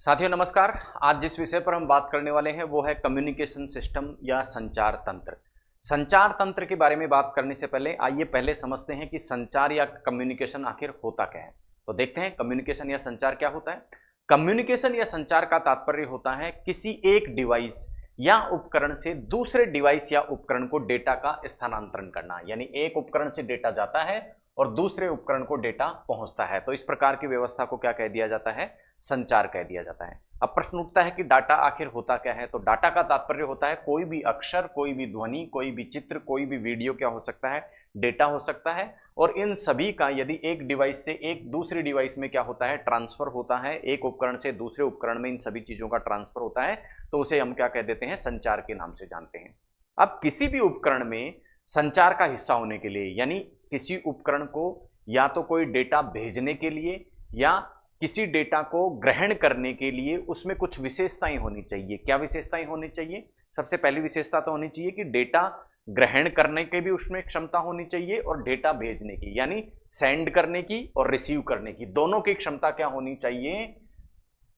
साथियों नमस्कार। आज जिस विषय पर हम बात करने वाले हैं वो है कम्युनिकेशन सिस्टम या संचार तंत्र। संचार तंत्र के बारे में बात करने से पहले आइए पहले समझते हैं कि संचार या कम्युनिकेशन आखिर होता क्या है। तो देखते हैं कम्युनिकेशन या संचार क्या होता है। कम्युनिकेशन या संचार का तात्पर्य होता है किसी एक डिवाइस या उपकरण से दूसरे डिवाइस या उपकरण को डेटा का स्थानांतरण करना, यानी एक उपकरण से डेटा जाता है और दूसरे उपकरण को डेटा पहुंचता है। तो इस प्रकार की व्यवस्था को क्या कह दिया जाता है? संचार कह दिया जाता है। अब प्रश्न उठता है कि डाटा आखिर होता क्या है। तो डाटा का तात्पर्य होता है कोई भी अक्षर, कोई भी ध्वनि, कोई भी चित्र, कोई भी वीडियो क्या हो सकता है? डेटा हो सकता है। और इन सभी का यदि एक डिवाइस से एक दूसरी डिवाइस में क्या होता है? ट्रांसफर होता है। एक उपकरण से दूसरे उपकरण में इन सभी चीजों का ट्रांसफर होता है, तो उसे हम क्या कह देते हैं? संचार के नाम से जानते हैं। अब किसी भी उपकरण में संचार का हिस्सा होने के लिए, यानी किसी उपकरण को या तो कोई डेटा भेजने के लिए या किसी डेटा को ग्रहण करने के लिए उसमें कुछ विशेषताएं होनी चाहिए। क्या विशेषताएं होनी चाहिए? सबसे पहली विशेषता तो होनी चाहिए कि डेटा ग्रहण करने की भी उसमें क्षमता होनी चाहिए और डेटा भेजने की, यानी सेंड करने की और रिसीव करने की, दोनों की क्षमता क्या होनी चाहिए?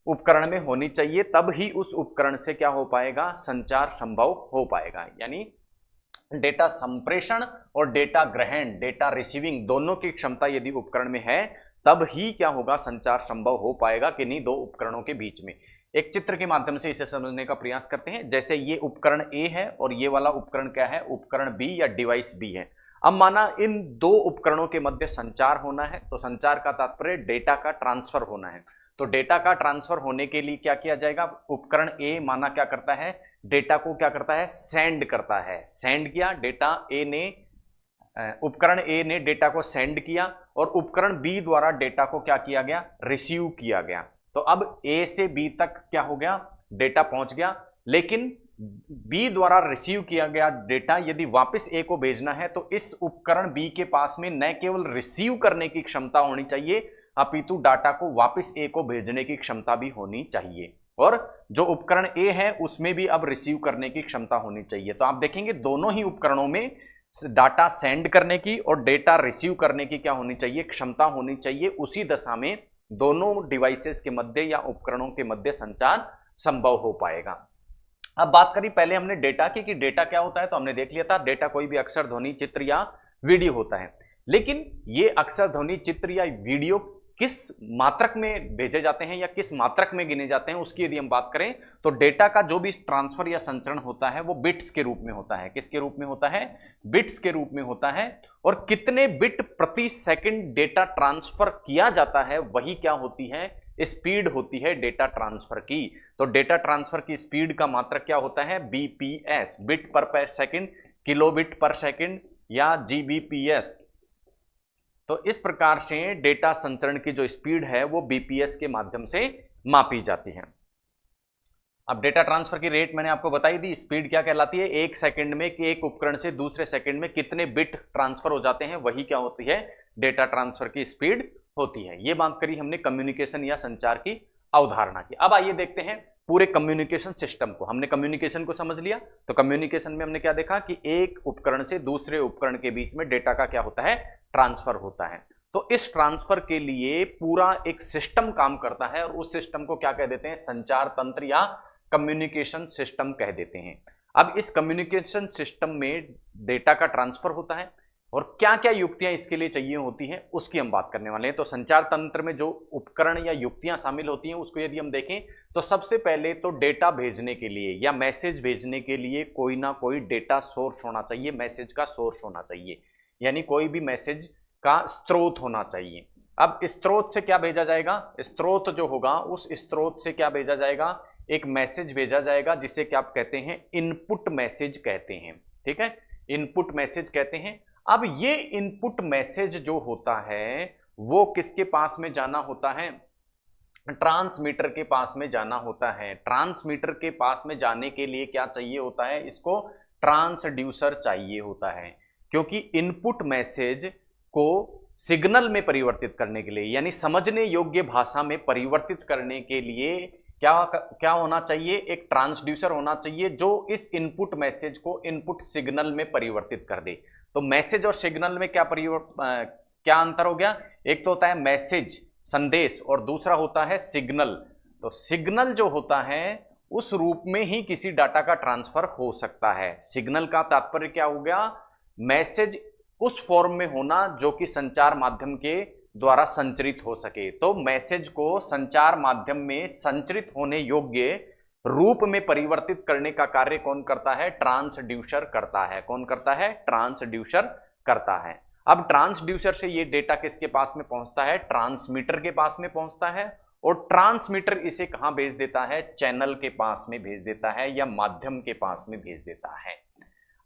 उपकरण में होनी चाहिए। तब ही उस उपकरण से क्या हो पाएगा? संचार संभव हो पाएगा। यानी डेटा संप्रेषण और डेटा ग्रहण, डेटा रिसीविंग, दोनों की क्षमता यदि उपकरण में है तब ही क्या होगा? संचार संभव हो पाएगा कि नहीं दो उपकरणों के बीच में। एक चित्र के माध्यम से इसे समझने का प्रयास करते हैं। जैसे ये उपकरण ए है और ये वाला उपकरण क्या है? उपकरण बी या डिवाइस बी है। अब माना इन दो उपकरणों के मध्य संचार होना है, तो संचार का तात्पर्य डेटा का ट्रांसफर होना है। तो डेटा का ट्रांसफर होने के लिए क्या किया जाएगा? उपकरण ए माना क्या करता है? डेटा को क्या करता है? सेंड करता है। सेंड किया डेटा ए ने, उपकरण ए ने डेटा को सेंड किया और उपकरण बी द्वारा डेटा को क्या किया गया? रिसीव किया गया। तो अब ए से बी तक क्या हो गया? डेटा पहुंच गया। लेकिन बी द्वारा रिसीव किया गया डेटा यदि वापस ए को भेजना है तो इस उपकरण बी के पास में न केवल रिसीव करने की क्षमता होनी चाहिए अपितु डाटा को वापस ए को भेजने की क्षमता भी होनी चाहिए। और जो उपकरण ए है उसमें भी अब रिसीव करने की क्षमता होनी चाहिए। तो आप देखेंगे दोनों ही उपकरणों में डाटा सेंड करने की और डेटा रिसीव करने की क्या होनी चाहिए? क्षमता होनी चाहिए। उसी दशा में दोनों डिवाइसेस के मध्य या उपकरणों के मध्य संचार संभव हो पाएगा। अब बात करी पहले हमने डेटा की कि डेटा क्या होता है, तो हमने देख लिया था डेटा कोई भी अक्षर, ध्वनि, चित्र या वीडियो होता है। लेकिन ये अक्षर, ध्वनि, चित्र या वीडियो किस मात्रक में भेजे जाते हैं या किस मात्रक में गिने जाते हैं, उसकी यदि हम बात करें तो डेटा का जो भी ट्रांसफर या संचरण होता है वो बिट्स के रूप में होता है। किसके रूप में होता है? बिट्स के रूप में होता है। और कितने बिट प्रति सेकंड डेटा ट्रांसफर किया जाता है वही क्या होती है? स्पीड होती है डेटा ट्रांसफर की। तो डेटा ट्रांसफर की स्पीड का मात्रक क्या होता है? बीपीएस, बिट पर सेकंड, किलोबिट पर सेकंड या जीबीपीएस। तो इस प्रकार से डेटा संचरण की जो स्पीड है वो बीपीएस के माध्यम से मापी जाती है। अब डेटा ट्रांसफर की रेट मैंने आपको बताई दी। स्पीड क्या कहलाती है? एक सेकंड में कि एक उपकरण से दूसरे सेकंड में कितने बिट ट्रांसफर हो जाते हैं वही क्या होती है? डेटा ट्रांसफर की स्पीड होती है। ये बात करी हमने कम्युनिकेशन या संचार की अवधारणा की। अब आइए देखते हैं पूरे कम्युनिकेशन सिस्टम को। हमने कम्युनिकेशन को समझ लिया, तो कम्युनिकेशन में हमने क्या देखा कि एक उपकरण से दूसरे उपकरण के बीच में डेटा का क्या होता है? ट्रांसफर होता है। तो इस ट्रांसफर के लिए पूरा एक सिस्टम काम करता है और उस सिस्टम को क्या कह देते हैं? संचार तंत्र या कम्युनिकेशन सिस्टम कह देते हैं। अब इस कम्युनिकेशन सिस्टम में डेटा का ट्रांसफर होता है और क्या क्या युक्तियां इसके लिए चाहिए होती हैं उसकी हम बात करने वाले हैं। तो संचार तंत्र में जो उपकरण या युक्तियां शामिल होती हैं उसको यदि हम देखें तो सबसे पहले तो डेटा भेजने के लिए या मैसेज भेजने के लिए कोई ना कोई डेटा सोर्स होना चाहिए, मैसेज का सोर्स होना चाहिए, यानी कोई भी मैसेज का स्रोत होना चाहिए। अब स्रोत से क्या भेजा जाएगा? स्रोत जो होगा उस स्रोत से क्या भेजा जाएगा? एक मैसेज भेजा जाएगा जिसे क्या आप कहते हैं? इनपुट मैसेज कहते हैं। ठीक है, इनपुट मैसेज कहते हैं। अब ये इनपुट मैसेज जो होता है वो किसके पास में जाना होता है? ट्रांसमीटर के पास में जाना होता है। ट्रांसमीटर के पास में जाने के लिए क्या चाहिए होता है? इसको ट्रांसड्यूसर चाहिए होता है, क्योंकि इनपुट मैसेज को सिग्नल में परिवर्तित करने के लिए यानी समझने योग्य भाषा में परिवर्तित करने के लिए क्या होना चाहिए? एक ट्रांसड्यूसर होना चाहिए जो इस इनपुट मैसेज को इनपुट सिग्नल में परिवर्तित कर दे। तो मैसेज और सिग्नल में क्या अंतर हो गया? एक तो होता है मैसेज, संदेश, और दूसरा होता है सिग्नल, तो सिग्नल जो होता है उस रूप में ही किसी डाटा का ट्रांसफर हो सकता है। सिग्नल का तात्पर्य क्या हो गया? मैसेज उस फॉर्म में होना जो कि संचार माध्यम के द्वारा संचरित हो सके। तो मैसेज को संचार माध्यम में संचरित होने योग्य रूप में परिवर्तित करने का कार्य कौन करता है? ट्रांसड्यूसर करता है। कौन करता है? ट्रांसड्यूसर करता है। अब ट्रांसड्यूसर से ये डेटा किसके पास में पहुंचता है? ट्रांसमीटर के पास में पहुंचता है, और ट्रांसमीटर इसे कहां भेज देता है? चैनल के पास में भेज देता है या माध्यम के पास में भेज देता है।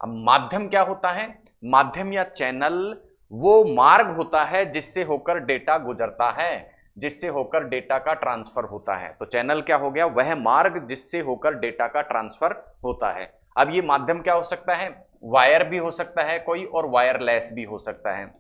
अब माध्यम क्या होता है? माध्यम या चैनल वो मार्ग होता है जिससे होकर डेटा गुजरता है, जिससे होकर डेटा का ट्रांसफर होता है। तो चैनल क्या हो गया? वह मार्ग जिससे होकर डेटा का ट्रांसफर होता है। अब ये माध्यम क्या हो सकता है? वायर भी हो सकता है कोई, और वायरलेस भी हो सकता है।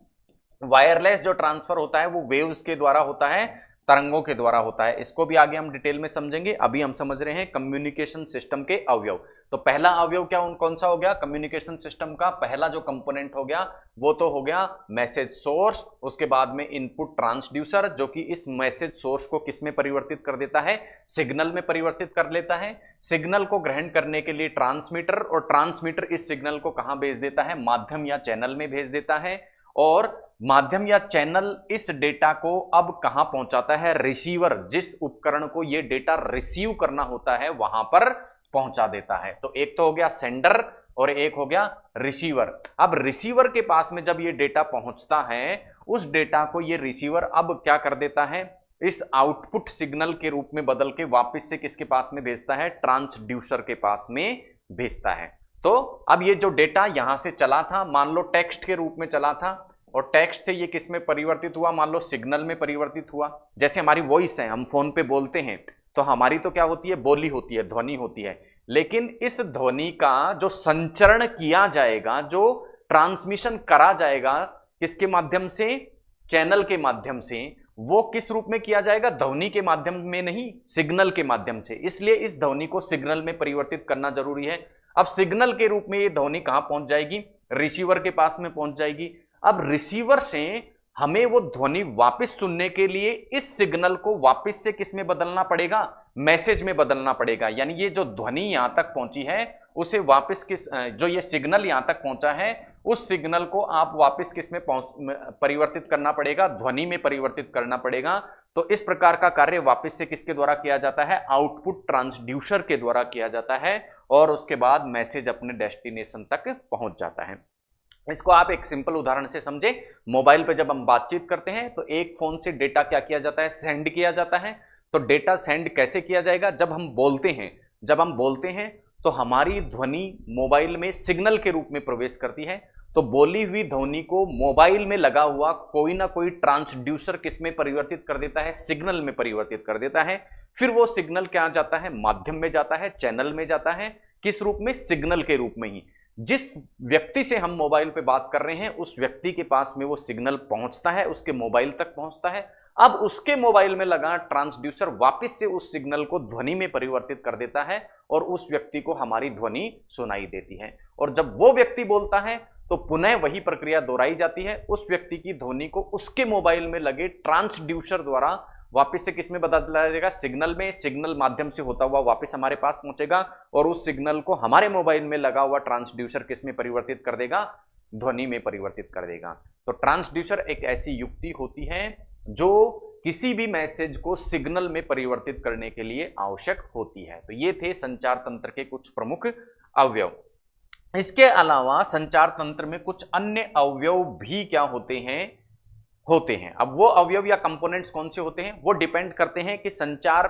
वायरलेस जो ट्रांसफर होता है वो वेव्स के द्वारा होता है, तरंगों के द्वारा होता है। इसको भी आगे हम डिटेल में समझेंगे। अभी हम समझ रहे हैं कम्युनिकेशन सिस्टम के अवयव। तो पहला अवयव क्या कौन सा हो गया? कम्युनिकेशन सिस्टम का पहला जो कंपोनेंट हो गया वो तो हो गया मैसेज सोर्स। उसके बाद में इनपुट ट्रांसड्यूसर, जो कि इस मैसेज सोर्स को किस में परिवर्तित कर देता है? सिग्नल में परिवर्तित कर लेता है। सिग्नल को ग्रहण करने के लिए ट्रांसमीटर, और ट्रांसमीटर इस सिग्नल को कहां भेज देता है? माध्यम या चैनल में भेज देता है। और माध्यम या चैनल इस डेटा को अब कहां पहुंचाता है? रिसीवर, जिस उपकरण को यह डेटा रिसीव करना होता है वहां पर पहुंचा देता है। तो एक तो हो गया सेंडर और एक हो गया रिसीवर। अब रिसीवर के पास में जब ये डेटा पहुंचता है, उस डेटा को ये रिसीवर अब क्या कर देता है? इस आउटपुट सिग्नल के रूप में बदल के वापस से किसके पास में भेजता है? ट्रांसड्यूसर के पास में भेजता है। तो अब ये जो डेटा यहां से चला था, मान लो टेक्स्ट के रूप में चला था, और टेक्स्ट से ये किस में परिवर्तित हुआ? मान लो सिग्नल में परिवर्तित हुआ। जैसे हमारी वॉइस है, हम फोन पे बोलते हैं तो हमारी तो क्या होती है? बोली होती है, ध्वनि होती है। लेकिन इस ध्वनि का जो संचरण किया जाएगा, जो ट्रांसमिशन करा जाएगा किसके माध्यम से? चैनल के माध्यम से। वो किस रूप में किया जाएगा? ध्वनि के माध्यम में नहीं, सिग्नल के माध्यम से। इसलिए इस ध्वनि को सिग्नल में परिवर्तित करना जरूरी है। अब सिग्नल के रूप में ये ध्वनि कहां पहुंच जाएगी? रिसीवर के पास में पहुंच जाएगी। अब रिसीवर से हमें वो ध्वनि वापस सुनने के लिए इस सिग्नल को वापस से किस में बदलना पड़ेगा? मैसेज में बदलना पड़ेगा। यानी ये जो ध्वनि यहां तक पहुंची है उसे वापस किस, जो ये सिग्नल यहां तक पहुंचा है उस सिग्नल को आप वापस किस में परिवर्तित करना पड़ेगा? ध्वनि में परिवर्तित करना पड़ेगा। तो इस प्रकार का कार्य वापस से किसके द्वारा किया जाता है? आउटपुट ट्रांसड्यूसर के द्वारा किया जाता है, और उसके बाद मैसेज अपने डेस्टिनेशन तक पहुंच जाता है। इसको आप एक सिंपल उदाहरण से समझे। मोबाइल पे जब हम बातचीत करते हैं तो एक फोन से डेटा क्या किया जाता है? सेंड किया जाता है। तो डेटा सेंड कैसे किया जाएगा? जब हम बोलते हैं तो हमारी ध्वनि मोबाइल में सिग्नल के रूप में प्रवेश करती है। तो बोली हुई ध्वनि को मोबाइल में लगा हुआ कोई ना कोई ट्रांसड्यूसर किस में परिवर्तित कर देता है? सिग्नल में परिवर्तित कर देता है। फिर वो सिग्नल क्या जाता है? माध्यम में जाता है, चैनल में जाता है। किस रूप में? सिग्नल के रूप में ही। जिस व्यक्ति से हम मोबाइल पे बात कर रहे हैं उस व्यक्ति के पास में वो सिग्नल पहुंचता है, उसके मोबाइल तक पहुंचता है। अब उसके मोबाइल में लगा ट्रांसड्यूसर वापस से उस सिग्नल को ध्वनि में परिवर्तित कर देता है, और उस व्यक्ति को हमारी ध्वनि सुनाई देती है। और जब वो व्यक्ति बोलता है तो पुनः वही प्रक्रिया दोहराई जाती है। उस व्यक्ति की ध्वनि को उसके मोबाइल में लगे ट्रांसड्यूसर द्वारा वापस से किस में बदला जाएगा? सिग्नल में। सिग्नल माध्यम से होता हुआ वापस हमारे पास पहुंचेगा, और उस सिग्नल को हमारे मोबाइल में लगा हुआ ट्रांसड्यूसर किस में परिवर्तित कर देगा? ध्वनि में परिवर्तित कर देगा। तो ट्रांसड्यूसर एक ऐसी युक्ति होती है जो किसी भी मैसेज को सिग्नल में परिवर्तित करने के लिए आवश्यक होती है। तो ये थे संचार तंत्र के कुछ प्रमुख अवयव। इसके अलावा संचार तंत्र में कुछ अन्य अवयव भी क्या होते हैं। अब वो अवयव या कंपोनेंट्स कौन से होते हैं वो डिपेंड करते हैं कि संचार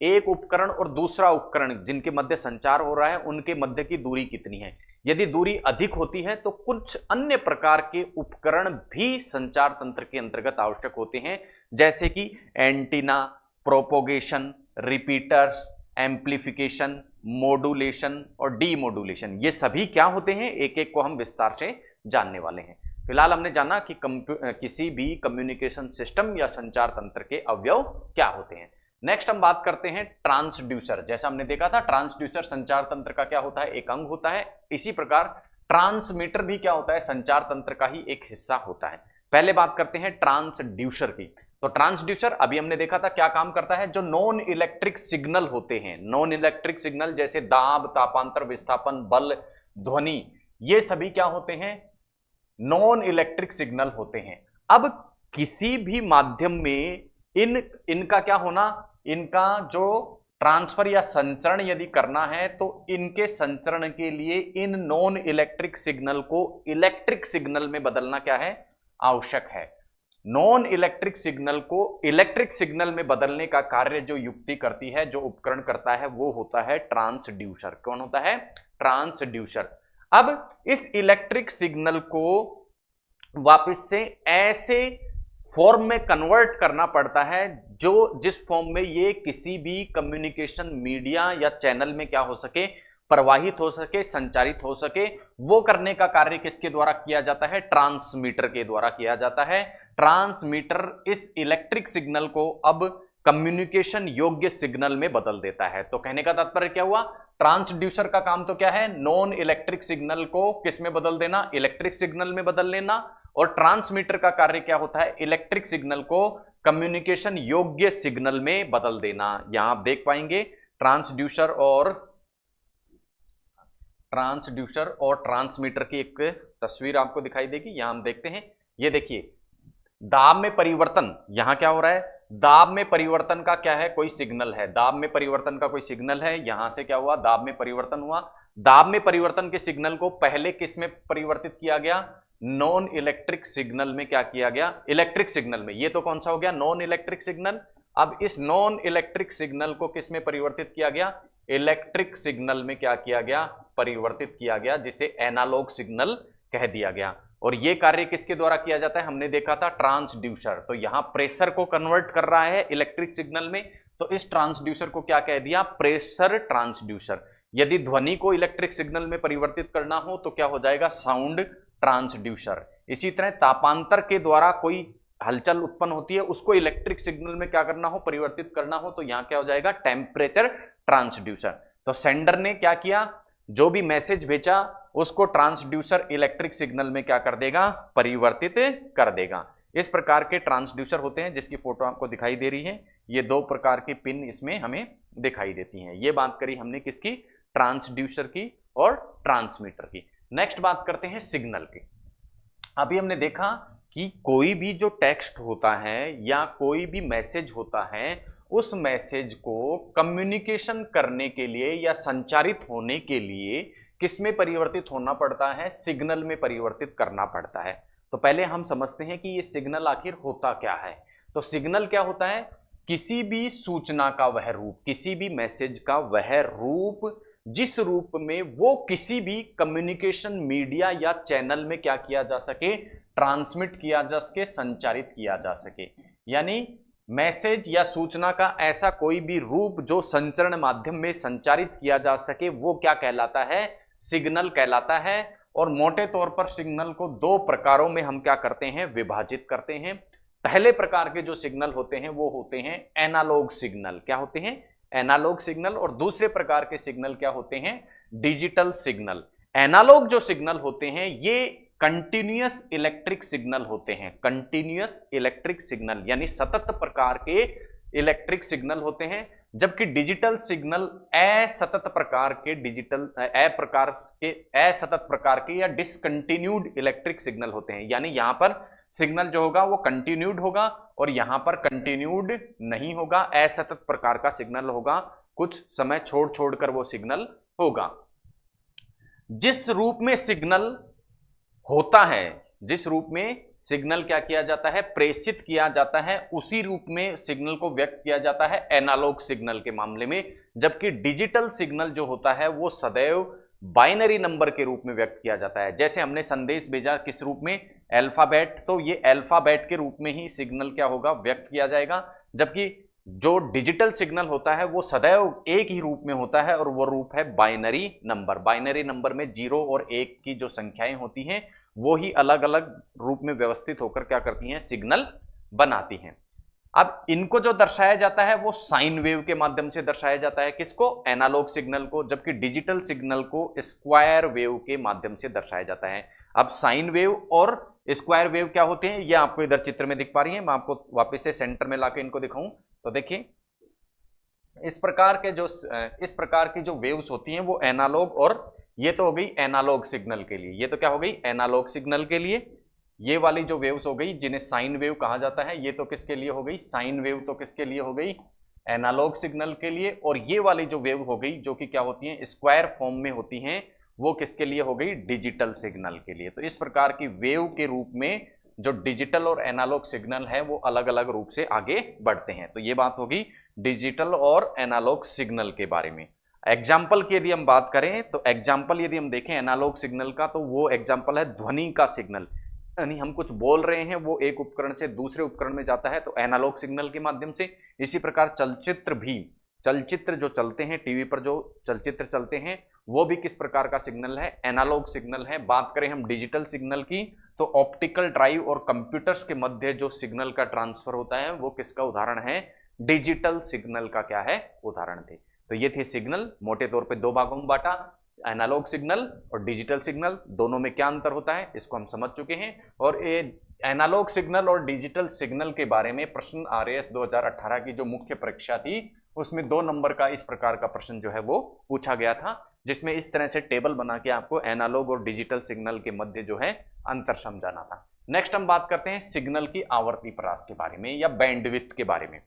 एक उपकरण और दूसरा उपकरण जिनके मध्य संचार हो रहा है उनके मध्य की दूरी कितनी है। यदि दूरी अधिक होती है तो कुछ अन्य प्रकार के उपकरण भी संचार तंत्र के अंतर्गत आवश्यक होते हैं, जैसे कि antenna, propagation, repeaters, amplification, modulation और डीमॉड्यूलेशन। ये सभी क्या होते हैं, एक एक को हम विस्तार से जानने वाले हैं। फिलहाल हमने जाना कि किसी भी कम्युनिकेशन सिस्टम या संचार तंत्र के अवयव क्या होते हैं। नेक्स्ट हम बात करते हैं ट्रांसड्यूसर। जैसा हमने देखा था ट्रांसड्यूसर संचार तंत्र का क्या होता है, एक अंग होता है। इसी प्रकार ट्रांसमीटर भी क्या होता है, संचार तंत्र का ही एक हिस्सा होता है। पहले बात करते हैं ट्रांसड्यूसर की। तो ट्रांसड्यूसर अभी हमने देखा था क्या काम करता है, जो नॉन इलेक्ट्रिक सिग्नल होते हैं, नॉन इलेक्ट्रिक सिग्नल जैसे दाब, तापांतर, विस्थापन, बल, ध्वनि, ये सभी क्या होते हैं, नॉन इलेक्ट्रिक सिग्नल होते हैं। अब किसी भी माध्यम में इनका क्या होना, इनका जो ट्रांसफर या संचरण यदि करना है तो इनके संचरण के लिए इन नॉन इलेक्ट्रिक सिग्नल को इलेक्ट्रिक सिग्नल में बदलना क्या है, आवश्यक है। नॉन इलेक्ट्रिक सिग्नल को इलेक्ट्रिक सिग्नल में बदलने का कार्य जो युक्ति करती है, जो उपकरण करता है, वो होता है ट्रांसड्यूसर। कौन होता है, ट्रांसड्यूसर। अब इस इलेक्ट्रिक सिग्नल को वापस से ऐसे फॉर्म में कन्वर्ट करना पड़ता है जो जिस फॉर्म में ये किसी भी कम्युनिकेशन मीडिया या चैनल में क्या हो सके, प्रवाहित हो सके, संचारित हो सके। वो करने का कार्य किसके द्वारा किया जाता है, ट्रांसमीटर के द्वारा किया जाता है। ट्रांसमीटर इस इलेक्ट्रिक सिग्नल को अब कम्युनिकेशन योग्य सिग्नल में बदल देता है। तो कहने का तात्पर्य क्या हुआ, ट्रांसड्यूसर का काम तो क्या है, नॉन इलेक्ट्रिक सिग्नल को किस में बदल देना, इलेक्ट्रिक सिग्नल में बदल लेना। और ट्रांसमीटर का कार्य क्या होता है, इलेक्ट्रिक सिग्नल को कम्युनिकेशन योग्य सिग्नल में बदल देना। यहां आप देख पाएंगे ट्रांसड्यूसर और ट्रांसमीटर की एक तस्वीर आपको दिखाई देगी। यहां हम देखते हैं, ये देखिए दाब में परिवर्तन, यहां क्या हो रहा है, दाब में परिवर्तन का क्या है, कोई सिग्नल है, दाब में परिवर्तन का कोई सिग्नल है। यहां से क्या हुआ, दाब में परिवर्तन हुआ। दाब में परिवर्तन के सिग्नल को पहले किस में परिवर्तित किया गया, नॉन इलेक्ट्रिक सिग्नल में क्या किया गया, इलेक्ट्रिक सिग्नल में। ये तो कौन सा हो गया, नॉन इलेक्ट्रिक सिग्नल। अब इस नॉन इलेक्ट्रिक सिग्नल को किस में परिवर्तित किया गया, इलेक्ट्रिक सिग्नल में क्या किया गया, परिवर्तित किया गया, जिसे एनालॉग सिग्नल कह दिया गया। और ये कार्य किसके द्वारा किया जाता है, हमने देखा था ट्रांसड्यूसर। तो यहां प्रेशर को कन्वर्ट कर रहा है इलेक्ट्रिक सिग्नल में, तो इस ट्रांसड्यूसर को क्या कह दिया, प्रेशर ट्रांसड्यूसर। यदि ध्वनि को इलेक्ट्रिक सिग्नल में परिवर्तित करना हो तो क्या हो जाएगा, साउंड ट्रांसड्यूसर। इसी तरह तापांतर के द्वारा कोई हलचल उत्पन्न होती है, उसको इलेक्ट्रिक सिग्नल में क्या करना हो, परिवर्तित करना हो, तो यहां क्या हो जाएगा, टेम्परेचर ट्रांसड्यूसर। तो सेंडर ने क्या किया, जो भी मैसेज भेजा उसको ट्रांसड्यूसर इलेक्ट्रिक सिग्नल में क्या कर देगा, परिवर्तित कर देगा। इस प्रकार के ट्रांसड्यूसर होते हैं, जिसकी फोटो आपको दिखाई दे रही है। ये दो प्रकार की पिन इसमें हमें दिखाई देती हैं। ये बात करी हमने किसकी, ट्रांसड्यूसर की और ट्रांसमीटर की। नेक्स्ट बात करते हैं सिग्नल की। अभी हमने देखा कि कोई भी जो टेक्स्ट होता है या कोई भी मैसेज होता है, उस मैसेज को कम्युनिकेशन करने के लिए या संचारित होने के लिए किस में परिवर्तित होना पड़ता है, सिग्नल में परिवर्तित करना पड़ता है। तो पहले हम समझते हैं कि ये सिग्नल आखिर होता क्या है। तो सिग्नल क्या होता है, किसी भी सूचना का वह रूप, किसी भी मैसेज का वह रूप जिस रूप में वो किसी भी कम्युनिकेशन मीडिया या चैनल में क्या किया जा सके, ट्रांसमिट किया जा सके, संचारित किया जा सके। यानी मैसेज या सूचना का ऐसा कोई भी रूप जो संचरण माध्यम में संचारित किया जा सके, वो क्या कहलाता है, सिग्नल कहलाता है। और मोटे तौर पर सिग्नल को दो प्रकारों में हम क्या करते हैं, विभाजित करते हैं। पहले प्रकार के जो सिग्नल होते हैं वो होते हैं एनालॉग सिग्नल। क्या होते हैं, एनालॉग सिग्नल। और दूसरे प्रकार के सिग्नल क्या होते हैं, डिजिटल सिग्नल। एनालॉग जो सिग्नल होते हैं ये कंटिन्यूअस इलेक्ट्रिक सिग्नल होते हैं, कंटिन्यूअस इलेक्ट्रिक सिग्नल यानी सतत प्रकार के इलेक्ट्रिक सिग्नल होते हैं। जबकि डिजिटल सिग्नल असतत प्रकार के या डिसकंटिन्यूड इलेक्ट्रिक सिग्नल होते हैं। यानी यहां पर सिग्नल जो होगा वो कंटिन्यूड होगा और यहां पर कंटिन्यूड नहीं होगा, असतत प्रकार का सिग्नल होगा, कुछ समय छोड़ छोड़कर वो सिग्नल होगा। जिस रूप में सिग्नल होता है, जिस रूप में सिग्नल क्या किया जाता है, प्रेषित किया जाता है, उसी रूप में सिग्नल को व्यक्त किया जाता है एनालॉग सिग्नल के मामले में। जबकि डिजिटल सिग्नल जो होता है वो सदैव बाइनरी नंबर के रूप में व्यक्त किया जाता है। जैसे हमने संदेश भेजा किस रूप में, अल्फाबेट, तो ये अल्फाबेट के रूप में ही सिग्नल क्या होगा, व्यक्त किया जाएगा। जबकि जो डिजिटल सिग्नल होता है वो सदैव एक ही रूप में होता है और वो रूप है बाइनरी नंबर। बाइनरी नंबर में 0 और 1 की जो संख्याएं होती हैं वो ही अलग अलग रूप में व्यवस्थित होकर क्या करती हैं, सिग्नल बनाती हैं। अब इनको जो दर्शाया जाता है वो साइन वेव के माध्यम से दर्शाया जाता है, किसको, एनालॉग सिग्नल को। जबकि डिजिटल सिग्नल को स्क्वायर वेव के माध्यम से दर्शाया जाता है। अब साइन वेव और स्क्वायर वेव क्या होते हैं, ये आपको इधर चित्र में दिख पा रही है, मैं आपको वापस से सेंटर में लाके इनको दिखाऊं तो देखिए इस प्रकार की जो वेव्स होती हैं वो एनालॉग, और ये तो हो गई एनालॉग सिग्नल के लिए, ये तो क्या हो गई एनालॉग सिग्नल के लिए। ये वाली जो वेव्स हो गई जिन्हें साइन वेव कहा जाता है, ये तो किसके लिए हो गई, साइन वेव तो किसके लिए हो गई, एनालॉग सिग्नल के लिए। और ये वाली जो वेव हो गई जो कि क्या होती है स्क्वायर फॉर्म में होती हैं, वो किसके लिए हो गई, डिजिटल सिग्नल के लिए। तो इस प्रकार की वेव के रूप में जो डिजिटल और एनालॉग सिग्नल है वो अलग अलग रूप से आगे बढ़ते हैं। तो ये बात होगी डिजिटल और एनालॉग सिग्नल के बारे में। एग्जाम्पल की यदि हम बात करें तो एग्जाम्पल यदि हम देखें एनालॉग सिग्नल का, तो वो एग्जाम्पल है ध्वनि का सिग्नल, यानी हम कुछ बोल रहे हैं वो एक उपकरण से दूसरे उपकरण में जाता है तो एनालॉग सिग्नल के माध्यम से। इसी प्रकार चलचित्र जो चलते हैं टीवी पर, जो चलचित्र चलते हैं वो भी किस प्रकार का सिग्नल है, एनालॉग सिग्नल है। बात करें हम डिजिटल सिग्नल की तो ऑप्टिकल ड्राइव और कंप्यूटर्स के मध्य जो सिग्नल का ट्रांसफर होता है वो किसका उदाहरण है, डिजिटल सिग्नल का क्या है उदाहरण थे। तो ये थे सिग्नल, मोटे तौर पे दो भागों में बांटा, एनालॉग सिग्नल और डिजिटल सिग्नल, दोनों में क्या अंतर होता है इसको हम समझ चुके हैं। और ये एनालॉग सिग्नल और डिजिटल सिग्नल के बारे में प्रश्न RAS 2018 की जो मुख्य परीक्षा थी उसमें 2 नंबर का इस प्रकार का प्रश्न जो है वो पूछा गया था, जिसमें इस तरह से टेबल बना के आपको एनालॉग और डिजिटल सिग्नल के मध्य जो है अंतर समझाना था। नेक्स्ट हम बात करते हैं सिग्नल की आवर्ती परास के बारे में या बैंडविड्थ के बारे में।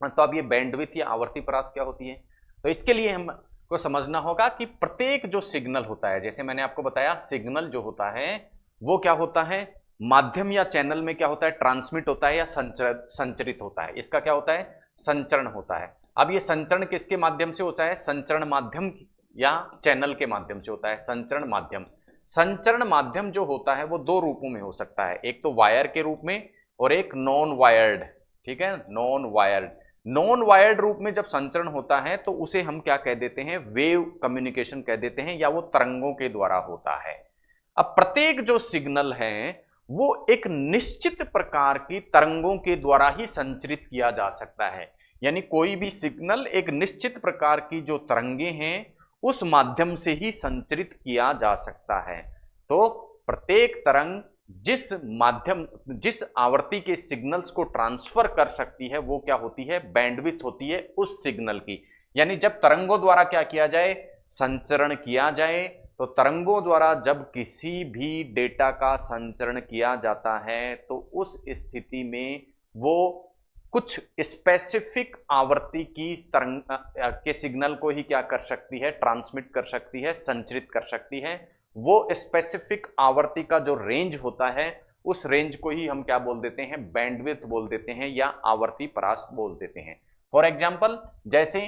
तो अब ये बैंडविड्थ या आवर्ती परास क्या होती है, तो इसके लिए हमको समझना होगा कि प्रत्येक जो सिग्नल होता है, जैसे मैंने आपको बताया सिग्नल जो होता है वो क्या होता है, माध्यम या चैनल में क्या होता है, ट्रांसमिट होता है या संचरित होता है। इसका क्या होता है, संचरण होता है। अब ये संचरण किसके माध्यम से होता है, संचरण माध्यम या चैनल के माध्यम से होता है। संचरण माध्यम, संचरण माध्यम जो होता है वो 2 रूपों में हो सकता है, एक तो वायर के रूप में और एक नॉन वायर्ड, ठीक है, नॉन वायर्ड। नॉन वायर्ड रूप में जब संचरण होता है तो उसे हम क्या कह देते हैं, वेव कम्युनिकेशन कह देते हैं, या वो तरंगों के द्वारा होता है। अब प्रत्येक जो सिग्नल है वो एक निश्चित प्रकार की तरंगों के द्वारा ही संचरित किया जा सकता है, यानी कोई भी सिग्नल एक निश्चित प्रकार की जो तरंगे हैं उस माध्यम से ही संचरित किया जा सकता है। तो प्रत्येक तरंग जिस आवर्ती के सिग्नल्स को ट्रांसफर कर सकती है वो क्या होती है, बैंडविड्थ होती है उस सिग्नल की। यानी जब तरंगों द्वारा क्या किया जाए, संचरण किया जाए, तो तरंगों द्वारा जब किसी भी डेटा का संचरण किया जाता है तो उस स्थिति में वो कुछ स्पेसिफिक आवर्ती की तरंग के सिग्नल को ही क्या कर सकती है, ट्रांसमिट कर सकती है, संचरित कर सकती है। वो स्पेसिफिक आवर्ती का जो रेंज होता है उस रेंज को ही हम क्या बोल देते हैं, बैंडविड्थ बोल देते हैं या आवर्ती परास बोल देते हैं। फॉर एग्जांपल जैसे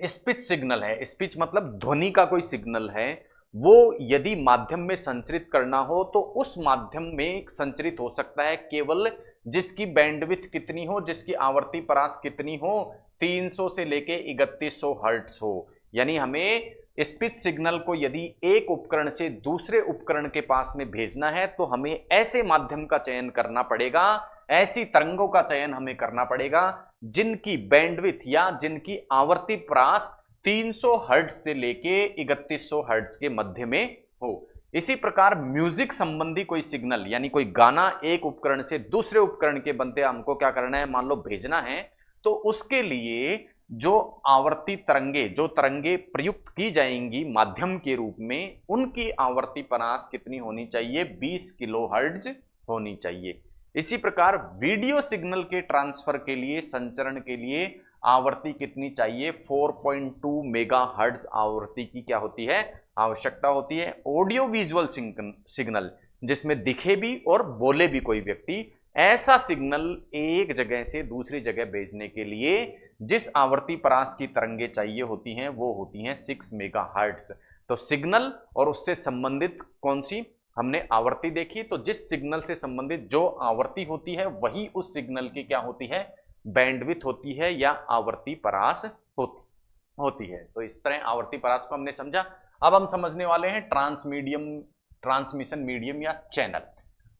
स्पीच सिग्नल है, स्पीच मतलब ध्वनि का कोई सिग्नल है, वो यदि माध्यम में संचरित करना हो तो उस माध्यम में संचरित हो सकता है केवल जिसकी बैंडविड्थ कितनी हो, जिसकी आवर्ती परास कितनी हो, 300 से लेके 3100 हर्ट्ज हो। यानी हमें स्पीच सिग्नल को यदि एक उपकरण से दूसरे उपकरण के पास में भेजना है तो हमें ऐसे माध्यम का चयन करना पड़ेगा, ऐसी तरंगों का चयन हमें करना पड़ेगा जिनकी बैंडविड्थ या जिनकी आवर्ती परास 300 हर्ट्ज से लेके 3100 हर्ट्ज के मध्य में हो। इसी प्रकार म्यूजिक संबंधी कोई सिग्नल यानी कोई गाना एक उपकरण से दूसरे उपकरण के बनते हमको क्या करना है, मान लो भेजना है, तो उसके लिए जो आवर्ती तरंगे, जो तरंगे प्रयुक्त की जाएंगी माध्यम के रूप में, उनकी आवर्ती परास कितनी होनी चाहिए, 20 किलोहर्ट्ज होनी चाहिए। इसी प्रकार वीडियो सिग्नल के ट्रांसफर के लिए, संचरण के लिए आवर्ती कितनी चाहिए, 4.2 मेगाहर्ट्ज आवर्ती की क्या होती है, आवश्यकता होती है। ऑडियो विजुअल सिग्नल जिसमें दिखे भी और बोले भी कोई व्यक्ति, ऐसा सिग्नल एक जगह से दूसरी जगह भेजने के लिए जिस आवर्ती परास की तरंगे चाहिए होती हैं वो होती हैं 6 मेगाहर्ट्ज। तो सिग्नल और उससे संबंधित कौन सी हमने आवर्ती देखी, तो जिस सिग्नल से संबंधित जो आवर्ती होती है वही उस सिग्नल की क्या होती है, बैंडविड्थ होती है या आवर्ती परास होती है। तो इस तरह आवर्ती परास को हमने समझा। अब हम समझने वाले हैं ट्रांसमिशन मीडियम या चैनल।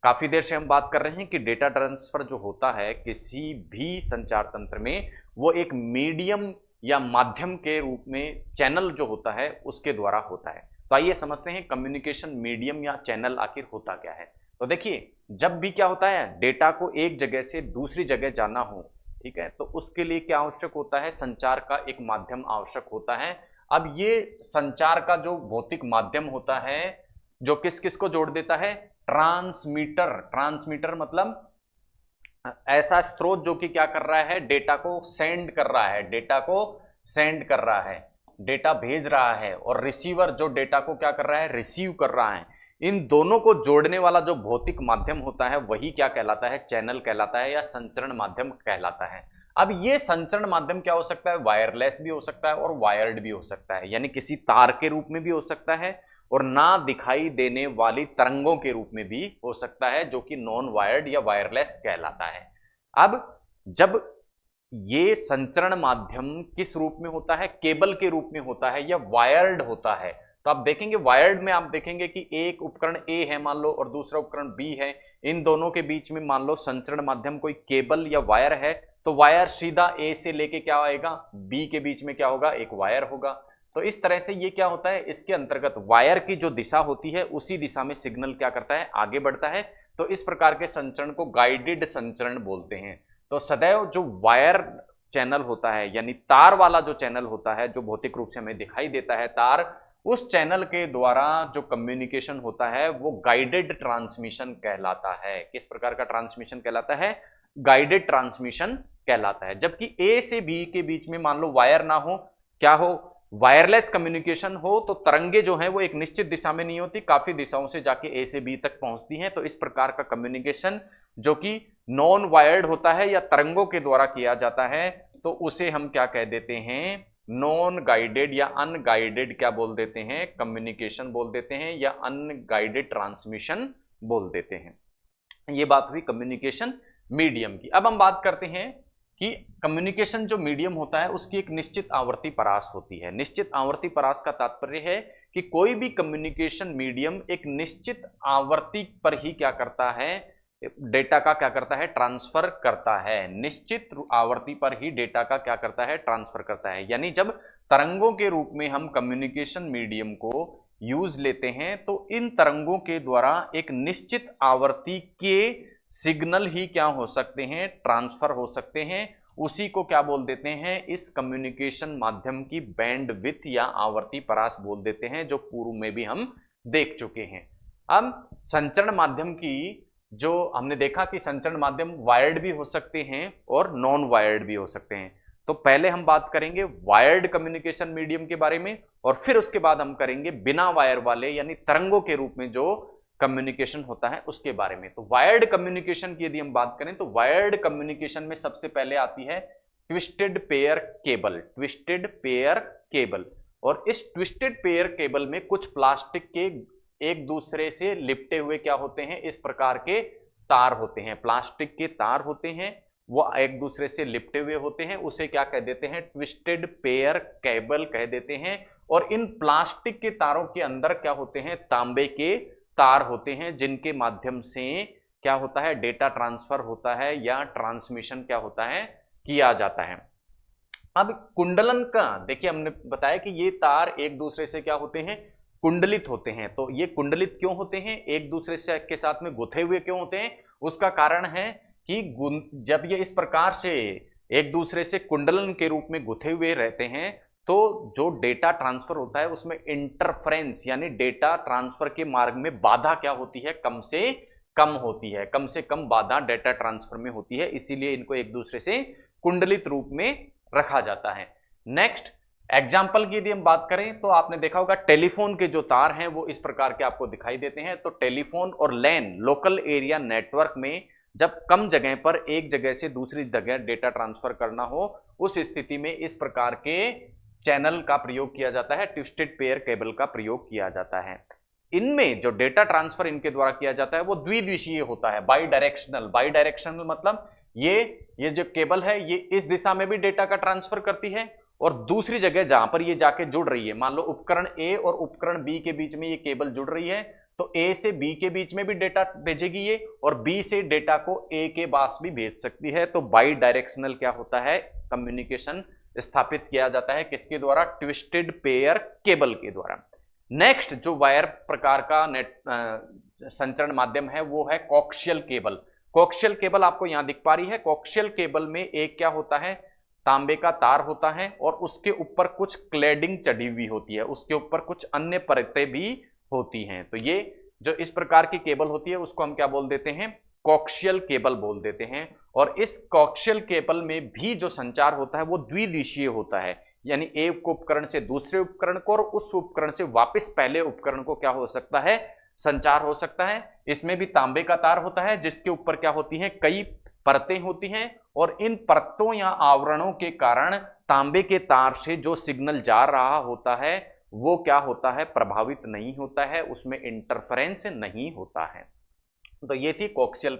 काफी देर से हम बात कर रहे हैं कि डेटा ट्रांसफर जो होता है किसी भी संचार तंत्र में, वो एक मीडियम या माध्यम के रूप में, चैनल जो होता है उसके द्वारा होता है। तो आइए समझते हैं कम्युनिकेशन मीडियम या चैनल आखिर होता क्या है। तो देखिए जब भी क्या होता है, डेटा को एक जगह से दूसरी जगह जाना हो, ठीक है, तो उसके लिए क्या आवश्यक होता है, संचार का एक माध्यम आवश्यक होता है। अब ये संचार का जो भौतिक माध्यम होता है जो किस किस को जोड़ देता है, ट्रांसमीटर। ट्रांसमीटर मतलब ऐसा स्रोत जो कि क्या कर रहा है, डेटा को सेंड कर रहा है, डेटा को सेंड कर रहा है, डेटा भेज रहा है, और रिसीवर जो डेटा को क्या कर रहा है, रिसीव कर रहा है। इन दोनों को जोड़ने वाला जो भौतिक माध्यम होता है वही क्या कहलाता है, चैनल कहलाता है या संचरण माध्यम कहलाता है। अब ये संचरण माध्यम क्या हो सकता है, वायरलेस भी हो सकता है और वायर्ड भी हो सकता है, यानी किसी तार के रूप में भी हो सकता है और ना दिखाई देने वाली तरंगों के रूप में भी हो सकता है, जो कि नॉन वायर्ड या वायरलेस कहलाता है। अब जब ये संचरण माध्यम किस रूप में होता है, केबल के रूप में होता है या वायर्ड होता है, तो आप देखेंगे वायर्ड में आप देखेंगे कि एक उपकरण ए है मान लो और दूसरा उपकरण बी है, इन दोनों के बीच में मान लो संचरण माध्यम कोई केबल या वायर है, तो वायर सीधा ए से लेके क्या आएगा, बी के बीच में क्या होगा, एक वायर होगा। तो इस तरह से ये क्या होता है, इसके अंतर्गत वायर की जो दिशा होती है उसी दिशा में सिग्नल क्या करता है, आगे बढ़ता है। तो इस प्रकार के संचरण को गाइडेड संचरण बोलते हैं। तो सदैव जो वायर चैनल होता है यानी तार वाला जो चैनल होता है जो भौतिक रूप से हमें दिखाई देता है तार, उस चैनल के द्वारा जो कम्युनिकेशन होता है वो गाइडेड ट्रांसमिशन कहलाता है। किस प्रकार का ट्रांसमिशन कहलाता है, गाइडेड ट्रांसमिशन कहलाता है। जबकि ए से बी के बीच में मान लो वायर ना हो, क्या हो, वायरलेस कम्युनिकेशन हो, तो तरंगे जो हैं वो एक निश्चित दिशा में नहीं होती, काफी दिशाओं से जाके ए से बी तक पहुंचती हैं। तो इस प्रकार का कम्युनिकेशन जो कि नॉन वायर्ड होता है या तरंगों के द्वारा किया जाता है, तो उसे हम क्या कह देते हैं, नॉन गाइडेड या अनगाइडेड क्या बोल देते हैं, कम्युनिकेशन बोल देते हैं या अनगाइडेड ट्रांसमिशन बोल देते हैं। ये बात हुई कम्युनिकेशन मीडियम की। अब हम बात करते हैं कि कम्युनिकेशन जो मीडियम होता है उसकी एक निश्चित आवर्ती परास होती है। निश्चित आवर्ती परास का तात्पर्य है कि कोई भी कम्युनिकेशन मीडियम एक निश्चित आवर्ती पर ही क्या करता है, डेटा का क्या करता है, ट्रांसफर करता है। निश्चित आवर्ती पर ही डेटा का क्या करता है, ट्रांसफर करता है। यानी जब तरंगों के रूप में हम कम्युनिकेशन मीडियम को यूज लेते हैं तो इन तरंगों के द्वारा एक निश्चित आवर्ती के सिग्नल ही क्या हो सकते हैं, ट्रांसफर हो सकते हैं। उसी को क्या बोल देते हैं, इस कम्युनिकेशन माध्यम की बैंडविड्थ या आवर्ती परास बोल देते हैं, जो पूर्व में भी हम देख चुके हैं। अब संचरण माध्यम की जो हमने देखा कि संचरण माध्यम वायर्ड भी हो सकते हैं और नॉन वायर्ड भी हो सकते हैं। तो पहले हम बात करेंगे वायर्ड कम्युनिकेशन मीडियम के बारे में और फिर उसके बाद हम करेंगे बिना वायर वाले यानी तरंगों के रूप में जो कम्युनिकेशन होता है उसके बारे में। तो वायर्ड कम्युनिकेशन की यदि हम बात करें तो वायर्ड कम्युनिकेशन में सबसे पहले आती है twisted pair cable. Twisted pair cable, और इस ट्विस्टेड पेयर केबल में कुछ प्लास्टिक के एक दूसरे से लिपटे हुए क्या होते हैं, इस प्रकार के तार होते हैं। प्लास्टिक के तार होते हैं, वो एक दूसरे से लिपटे हुए होते हैं, उसे क्या कह देते हैं, ट्विस्टेड पेयर केबल कह देते हैं। और इन प्लास्टिक के तारों के अंदर क्या होते हैं, तांबे के तार होते हैं, जिनके माध्यम से क्या होता है, डेटा ट्रांसफर होता है या ट्रांसमिशन क्या होता है, किया जाता है। अब कुंडलन का देखिए, हमने बताया कि ये तार एक दूसरे से क्या होते हैं, कुंडलित होते हैं। तो ये कुंडलित क्यों होते हैं, एक दूसरे से के साथ में गुथे हुए क्यों होते हैं, उसका कारण है कि जब ये इस प्रकार से एक दूसरे से कुंडलन के रूप में गुथे हुए रहते हैं तो जो डेटा ट्रांसफर होता है उसमें इंटरफ्रेंस यानी डेटा ट्रांसफर के मार्ग में बाधा क्या होती है, कम से कम होती है। कम से कम बाधा डेटा ट्रांसफर में होती है, इसीलिए इनको एक दूसरे से कुंडलित रूप में रखा जाता है। नेक्स्ट एग्जाम्पल की यदि हम बात करें तो आपने देखा होगा टेलीफोन के जो तार हैं वो इस प्रकार के आपको दिखाई देते हैं। तो टेलीफोन और लैन लोकल एरिया नेटवर्क में जब कम जगह पर एक जगह से दूसरी जगह डेटा ट्रांसफर करना हो, उस स्थिति में इस प्रकार के चैनल का प्रयोग किया जाता है, ट्विस्टेड पेयर केबल का प्रयोग किया जाता है। इनमें जो डेटा ट्रांसफर इनके द्वारा किया जाता है वो द्विदिशीय होता है, बाई डायरेक्शनल। बाई डायरेक्शनल मतलब ये जो केबल है ये इस दिशा में भी डेटा का ट्रांसफर करती है और दूसरी जगह जहां पर ये जाके जुड़ रही है, मान लो उपकरण ए और उपकरण बी के बीच में ये केबल जुड़ रही है, तो ए से बी के बीच में भी डेटा भेजेगी ये, और बी से डेटा को ए के पास भी भेज सकती है। तो बाई डायरेक्शनल क्या होता है, कम्युनिकेशन स्थापित किया जाता है, किसके द्वारा, ट्विस्टेड पेयर केबल के द्वारा। नेक्स्ट जो वायर प्रकार का संचरण माध्यम है वो है कोक्शियल केबल। कोक्शियल केबल आपको यहां दिख पा रही है। कोक्शियल केबल में एक क्या होता है, तांबे का तार होता है और उसके ऊपर कुछ क्लैडिंग चढ़ी हुई होती है, उसके ऊपर कुछ अन्य परतें भी होती हैं। तो ये जो इस प्रकार की केबल होती है उसको हम क्या बोल देते हैं, कोक्शियल केबल बोल देते हैं। और इस कोक्शियल केबल में भी जो संचार होता है वो द्विदिशीय होता है, यानी एक उपकरण से दूसरे उपकरण को और उस उपकरण से वापस पहले उपकरण को क्या हो सकता है, संचार हो सकता है। इसमें भी तांबे का तार होता है जिसके ऊपर क्या होती है, कई परतें होती हैं और इन परतों या आवरणों के कारण तांबे के तार से जो सिग्नल जा रहा होता है वो क्या होता है, प्रभावित नहीं होता है, उसमें इंटरफेरेंस नहीं होता है। तो ये थी कोक्शियल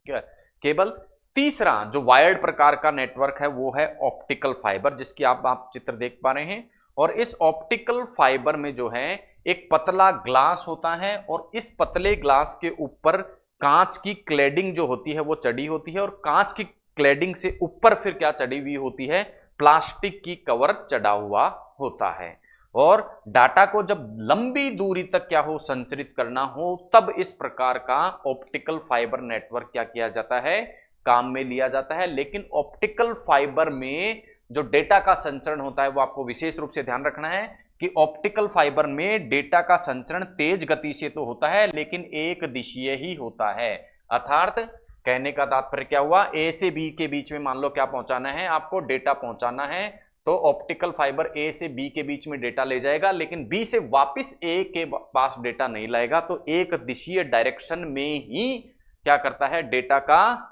केबल। तीसरा जो वायर्ड प्रकार का नेटवर्क है वो है ऑप्टिकल फाइबर, जिसकी आप चित्र देख पा रहे हैं। और इस ऑप्टिकल फाइबर में जो है एक पतला ग्लास होता है और इस पतले ग्लास के ऊपर कांच की क्लैडिंग जो होती है वो चढ़ी होती है और कांच की क्लैडिंग से ऊपर फिर क्या चढ़ी हुई होती है, प्लास्टिक की कवर चढ़ा हुआ होता है। और डाटा को जब लंबी दूरी तक क्या हो, संचरित करना हो, तब इस प्रकार का ऑप्टिकल फाइबर नेटवर्क क्या किया जाता है, काम में लिया जाता है। लेकिन ऑप्टिकल फाइबर में जो डेटा का संचरण होता है वो आपको विशेष रूप से ध्यान रखना है कि ऑप्टिकल फाइबर में डेटा का संचरण तेज गति से तो होता है लेकिन एक दिशीय ही होता है। अर्थात कहने का तात्पर्य क्या हुआ, ए से बी के बीच में मान लो क्या पहुंचाना है, आपको डेटा पहुंचाना है, तो ऑप्टिकल फाइबर ए से बी के बीच में डेटा ले जाएगा लेकिन बी से वापस ए के पास डेटा नहीं लाएगा। तो एक दिशीय डायरेक्शन में ही क्या करता है, डेटा का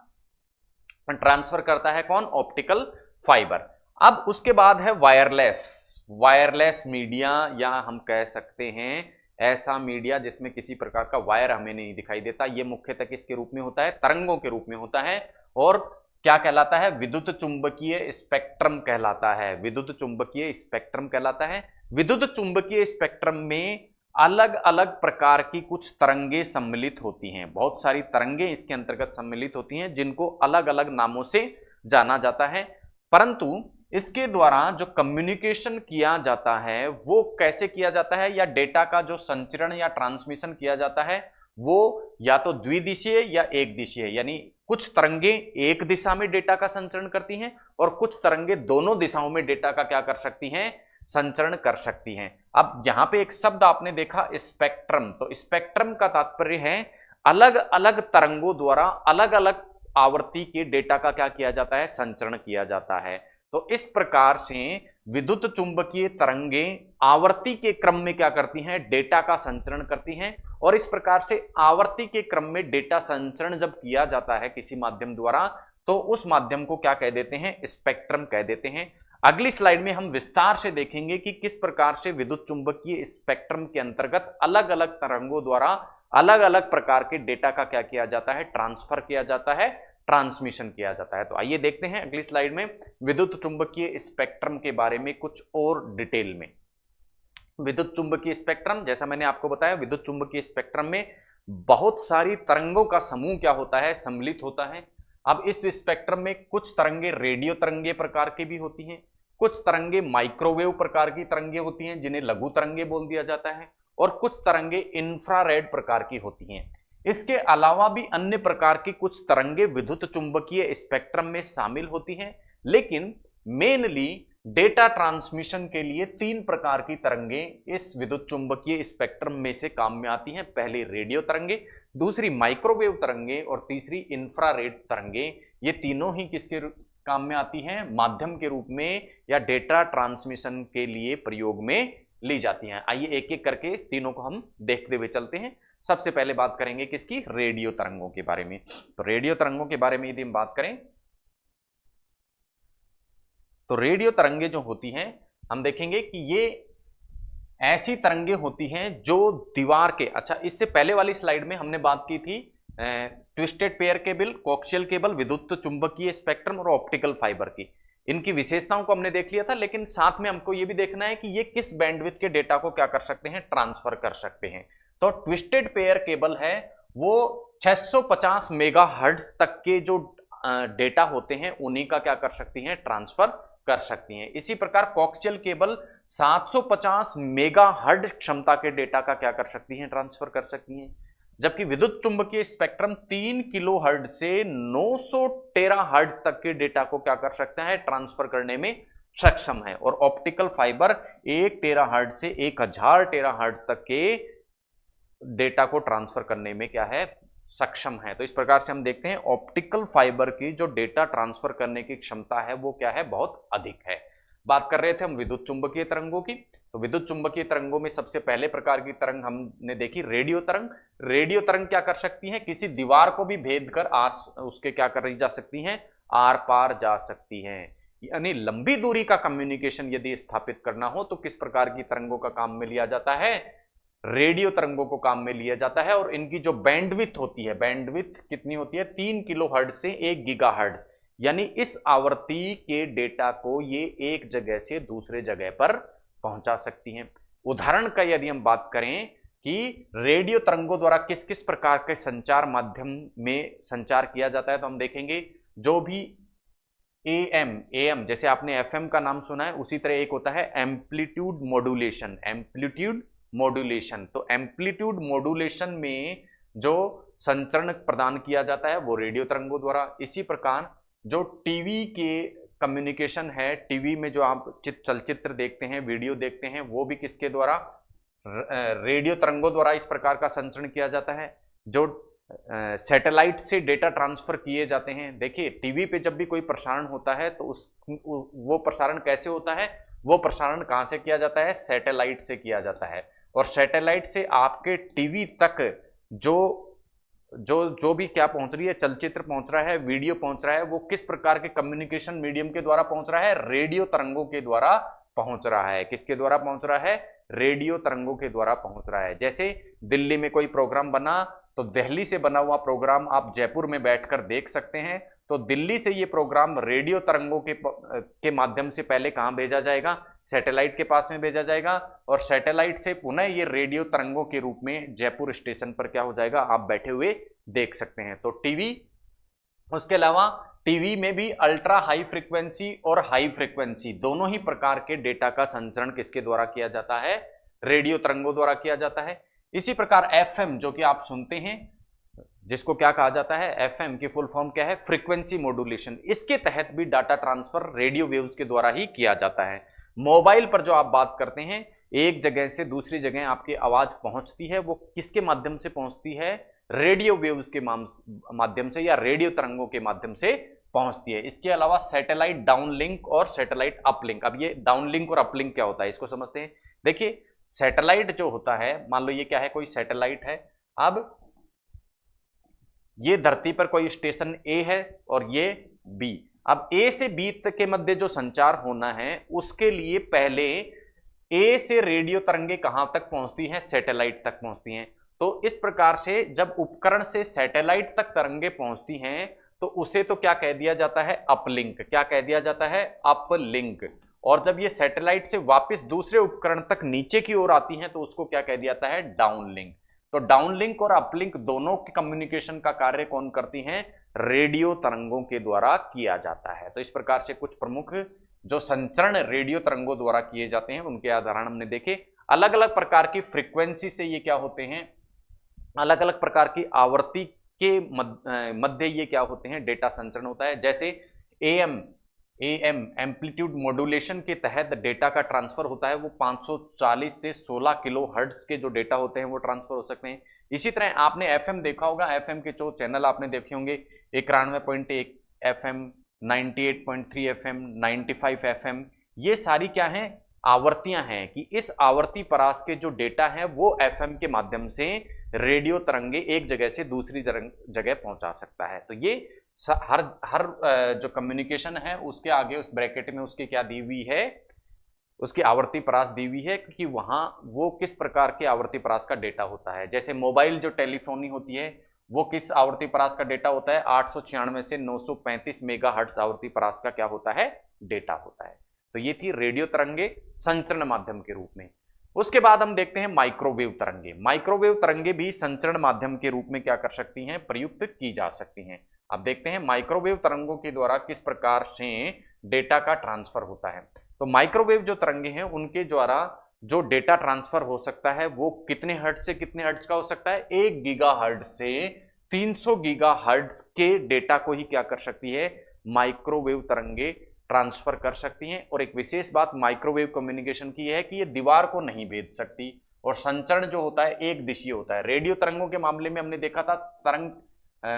ट्रांसफर करता है कौन, ऑप्टिकल फाइबर। अब उसके बाद है वायरलेस मीडिया, या हम कह सकते हैं ऐसा मीडिया जिसमें किसी प्रकार का वायर हमें नहीं दिखाई देता। यह मुख्यतः किसके रूप में होता है, तरंगों के रूप में होता है। और क्या कहलाता है, विद्युत चुंबकीय स्पेक्ट्रम कहलाता है। विद्युत चुंबकीय स्पेक्ट्रम कहलाता है। विद्युत चुंबकीय स्पेक्ट्रम में अलग अलग प्रकार की कुछ तरंगे सम्मिलित होती हैं। बहुत सारी तरंगे इसके अंतर्गत सम्मिलित होती हैं जिनको अलग अलग नामों से जाना जाता है। परंतु इसके द्वारा जो कम्युनिकेशन किया जाता है वो कैसे किया जाता है, या डेटा का जो संचरण या ट्रांसमिशन किया जाता है वो या तो द्विदिशीय या एक दिशीय, यानी कुछ तरंगे एक दिशा में डेटा का संचरण करती हैं और कुछ तरंगे दोनों दिशाओं में डेटा का क्या कर सकती हैं, संचरण कर सकती हैं। अब यहां पे एक शब्द आपने देखा स्पेक्ट्रम, तो स्पेक्ट्रम का तात्पर्य है अलग अलग तरंगों द्वारा अलग अलग आवर्ती के डेटा का क्या किया जाता है, संचरण किया जाता है। तो इस प्रकार से विद्युत चुंबकीय तरंगें आवर्ती के क्रम में क्या करती हैं, डेटा का संचरण करती हैं। और इस प्रकार से आवर्ती के क्रम में डेटा संचरण जब किया जाता है किसी माध्यम द्वारा तो उस माध्यम को क्या कह देते हैं, स्पेक्ट्रम कह देते हैं। अगली स्लाइड में हम विस्तार से देखेंगे कि किस प्रकार से विद्युत चुंबकीय स्पेक्ट्रम के अंतर्गत अलग अलग तरंगों द्वारा अलग अलग प्रकार के डेटा का क्या किया जाता है, ट्रांसफर किया जाता है, ट्रांसमिशन किया जाता है। तो आइए देखते हैं अगली स्लाइड में विद्युत चुंबकीय स्पेक्ट्रम के बारे में कुछ और डिटेल में। विद्युत चुंबकीय स्पेक्ट्रम, जैसा मैंने आपको बताया, विद्युत चुंबकीय स्पेक्ट्रम में बहुत सारी तरंगों का समूह क्या होता है, सम्मिलित होता है। अब इस स्पेक्ट्रम में कुछ तरंगे रेडियो तरंगे प्रकार की भी होती हैं, कुछ तरंगे माइक्रोवेव प्रकार की तरंगे होती हैं जिन्हें लघु तरंगे बोल दिया जाता है, और कुछ तरंगे इंफ्रारेड प्रकार की होती हैं। इसके अलावा भी अन्य प्रकार की कुछ तरंगे विद्युत चुंबकीय स्पेक्ट्रम में शामिल होती हैं, लेकिन मेनली डेटा ट्रांसमिशन के लिए तीन प्रकार की तरंगे इस विद्युत चुंबकीय स्पेक्ट्रम में से काम में आती हैं। पहली रेडियो तरंगे, दूसरी माइक्रोवेव तरंगे और तीसरी इंफ्रारेड तरंगे। ये तीनों ही किसके काम में आती हैं, माध्यम के रूप में या डेटा ट्रांसमिशन के लिए प्रयोग में ली जाती हैं। आइए एक एक करके तीनों को हम देखते हुए चलते हैं। सबसे पहले बात करेंगे किसकी, रेडियो तरंगों के बारे में। तो रेडियो तरंगों के बारे में यदि हम बात करें तो रेडियो तरंगे जो होती हैं हम देखेंगे कि ये ऐसी तरंगे होती हैं जो दीवार के, अच्छा इससे पहले वाली स्लाइड में हमने बात की थी ट्विस्टेड पेयर केबल, कोक्शियल केबल, विद्युत चुंबकीय स्पेक्ट्रम और ऑप्टिकल फाइबर की। इनकी विशेषताओं को हमने देख लिया था, लेकिन साथ में हमको ये भी देखना है कि ये किस बैंडविड्थ के डेटा को क्या कर सकते हैं, ट्रांसफर कर सकते हैं। तो ट्विस्टेड पेयर केबल है वो 650 मेगाहर्ट्ज तक के जो डेटा होते हैं उन्हीं का क्या कर सकती हैं, ट्रांसफर कर सकती हैं। इसी प्रकार कोक्शियल केबल 750 मेगाहर्ट्ज क्षमता के डेटा का क्या कर सकती हैं, ट्रांसफर कर सकती हैं। जबकि विद्युत चुंबकीय स्पेक्ट्रम 3 किलोहर्ट्ज से 900 टेराहर्ट्ज तक के डेटा को क्या कर सकता है, ट्रांसफर करने में सक्षम है। और ऑप्टिकल फाइबर 1 टेराहर्ट्ज से 1000 टेराहर्ट्ज तक के डेटा को ट्रांसफर करने में क्या है, सक्षम है। तो इस प्रकार से हम देखते हैं ऑप्टिकल फाइबर की जो डेटा ट्रांसफर करने की क्षमता है वो क्या है, बहुत अधिक है। बात कर रहे थे हम विद्युत चुंबकीय तरंगों की, तो विद्युत चुंबकीय तरंगों में सबसे पहले प्रकार की तरंग हमने देखी रेडियो तरंग। रेडियो तरंग क्या कर सकती है, किसी दीवार को भी भेद कर उसके क्या करी जा सकती हैं, आर पार जा सकती हैं। यानी लंबी दूरी का कम्युनिकेशन यदि स्थापित करना हो तो किस प्रकार की तरंगों का काम में लिया जाता है, रेडियो तरंगों को काम में लिया जाता है। और इनकी जो बैंडविड्थ होती है, बैंडविड्थ कितनी होती है, 3 किलोहर्ट्ज से 1 गीगाहर्ट्ज, यानी इस आवृत्ति के डेटा को ये एक जगह से दूसरे जगह पर पहुंचा सकती हैं। उदाहरण का यदि हम बात करें कि रेडियो तरंगों द्वारा किस किस प्रकार के संचार माध्यम में संचार किया जाता है, तो हम देखेंगे जो भी एएम जैसे आपने एफएम का नाम सुना है, उसी तरह एक होता है एम्पलीट्यूड मॉड्यूलेशन। एम्पलीट्यूड मॉड्यूलेशन, तो एम्पलीट्यूड मॉड्यूलेशन में जो संचरण प्रदान किया जाता है वो रेडियो तरंगों द्वारा। इसी प्रकार जो टीवी के कम्युनिकेशन है, टीवी में जो आप चलचित्र देखते हैं, वीडियो देखते हैं, वो भी किसके द्वारा, रेडियो तरंगों द्वारा इस प्रकार का संचरण किया जाता है। जो सैटेलाइट से डेटा ट्रांसफर किए जाते हैं, देखिए टीवी पे जब भी कोई प्रसारण होता है तो वो प्रसारण कैसे होता है, वो प्रसारण कहाँ से किया जाता है, सैटेलाइट से किया जाता है। और सैटेलाइट से आपके टीवी तक जो भी क्या पहुंच रही है, चलचित्र पहुंच रहा है, वीडियो पहुंच रहा है, वो किस प्रकार के कम्युनिकेशन मीडियम के द्वारा पहुंच रहा है, रेडियो तरंगों के द्वारा पहुंच रहा है। किसके द्वारा पहुंच रहा है, रेडियो तरंगों के द्वारा पहुंच रहा है। जैसे दिल्ली में कोई प्रोग्राम बना तो दिल्ली से बना हुआ प्रोग्राम आप जयपुर में बैठकर देख सकते हैं, तो दिल्ली से ये प्रोग्राम रेडियो तरंगों के माध्यम से पहले कहां भेजा जाएगा, सैटेलाइट के पास में भेजा जाएगा, और सैटेलाइट से पुनः ये रेडियो तरंगों के रूप में जयपुर स्टेशन पर क्या हो जाएगा, आप बैठे हुए देख सकते हैं। तो टीवी, उसके अलावा टीवी में भी अल्ट्रा हाई फ्रीक्वेंसी और हाई फ्रीक्वेंसी दोनों ही प्रकार के डेटा का संचरण किसके द्वारा किया जाता है, रेडियो तरंगों द्वारा किया जाता है। इसी प्रकार एफएम जो कि आप सुनते हैं, जिसको क्या कहा जाता है, एफएम की फुल फॉर्म क्या है, फ्रीक्वेंसी मॉड्यूलेशन, इसके तहत भी डाटा ट्रांसफर रेडियो वेव्स के द्वारा ही किया जाता है। मोबाइल पर जो आप बात करते हैं, एक जगह से दूसरी जगह आपकी आवाज पहुंचती है, वो किसके माध्यम से पहुंचती है, रेडियो वेव्स के माध्यम से या रेडियो तरंगों के माध्यम से पहुंचती है। इसके अलावा सैटेलाइट डाउनलिंक और सैटेलाइट अपलिंक। अब ये डाउनलिंक और अपलिंक क्या होता है, इसको समझते हैं। देखिए सैटेलाइट जो होता है, मान लो ये क्या है, कोई सैटेलाइट है, अब ये धरती पर कोई स्टेशन ए है और ये बी। अब ए से बी तक के मध्य जो संचार होना है, उसके लिए पहले ए से रेडियो तरंगे कहां तक पहुंचती हैं, सैटेलाइट तक पहुंचती हैं। तो इस प्रकार से जब उपकरण से सैटेलाइट तक तरंगे पहुंचती हैं तो उसे तो क्या कह दिया जाता है, अपलिंक। क्या कह दिया जाता है, अपलिंक। और जब ये सैटेलाइट से वापस दूसरे उपकरण तक नीचे की ओर आती हैं तो उसको क्या कह दिया जाता है, डाउनलिंक। तो डाउनलिंक और अपलिंक दोनों के कम्युनिकेशन का कार्य कौन करती हैं, रेडियो तरंगों के द्वारा किया जाता है। तो इस प्रकार से कुछ प्रमुख जो संचरण रेडियो तरंगों द्वारा किए जाते हैं उनके उदाहरण हमने देखे। अलग अलग प्रकार की फ्रीक्वेंसी से ये क्या होते हैं, अलग अलग प्रकार की आवृत्ति के मध्य ये क्या होते हैं, डेटा संचरण होता है। जैसे एएम एम्पलीट्यूड मॉड्यूलेशन के तहत डेटा का ट्रांसफर होता है, वो 540 से 16 किलो हर्ट्ज के जो डेटा होते हैं वो ट्रांसफर हो सकते हैं। इसी तरह आपने एफएम देखा होगा, एफएम के जो चैनल आपने देखे होंगे, 91.1 एफएम, 98.3 एफएम, 95 एफएम, ये सारी क्या हैं, आवृत्तियां हैं कि इस आवृत्ति परास के जो डेटा है वो एफएम के माध्यम से रेडियो तरंगे एक जगह से दूसरी जगह पहुंचा सकता है। तो ये हर जो कम्युनिकेशन है उसके आगे उस ब्रैकेट में उसकी क्या दी हुई है, उसकी आवर्ती परास दी हुई है कि वहां वो किस प्रकार के आवर्ती परास का डेटा होता है। जैसे मोबाइल जो टेलीफोनी होती है वो किस आवर्ती परास का डेटा होता है, 896 से 935 मेगाहर्ट्ज आवर्ती परास का क्या होता है, डेटा होता है। तो ये थी रेडियो तरंगे संचरण माध्यम के रूप में। उसके बाद हम देखते हैं माइक्रोवेव तरंगे। माइक्रोवेव तरंगे भी संचरण माध्यम के रूप में क्या कर सकती हैं, प्रयुक्त की जा सकती हैं। अब देखते हैं माइक्रोवेव तरंगों के द्वारा किस प्रकार से डेटा का ट्रांसफर होता है। तो माइक्रोवेव जो तरंगे हैं उनके द्वारा जो डेटा ट्रांसफर हो सकता है वो कितने हर्ट्ज से कितने हर्ट्ज का हो सकता है, 1 गीगाहर्ट्ज से 300 गीगाहर्ट्ज के डेटा को ही क्या कर सकती है, माइक्रोवेव तरंगे ट्रांसफर कर सकती हैं। और एक विशेष बात माइक्रोवेव कम्युनिकेशन की है कि ये दीवार को नहीं भेद सकती, और संचरण जो होता है एक दिशीय होता है। रेडियो तरंगों के मामले में हमने देखा था तरंग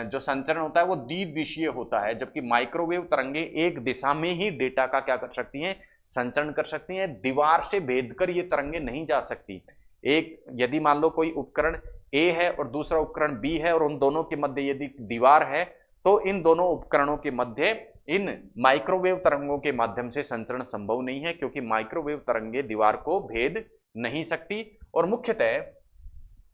जो संचरण होता है वो द्विदिशीय होता है, जबकि माइक्रोवेव तरंगे एक दिशा में ही डेटा का क्या कर सकती हैं, संचरण कर सकती हैं। दीवार से भेदकर ये तरंगे नहीं जा सकती। एक यदि मान लो कोई उपकरण ए है और दूसरा उपकरण बी है और उन दोनों के मध्य यदि दीवार है, तो इन दोनों उपकरणों के मध्य इन माइक्रोवेव तरंगों के माध्यम से संचरण संभव नहीं है, क्योंकि माइक्रोवेव तरंगे दीवार को भेद नहीं सकती। और मुख्यतः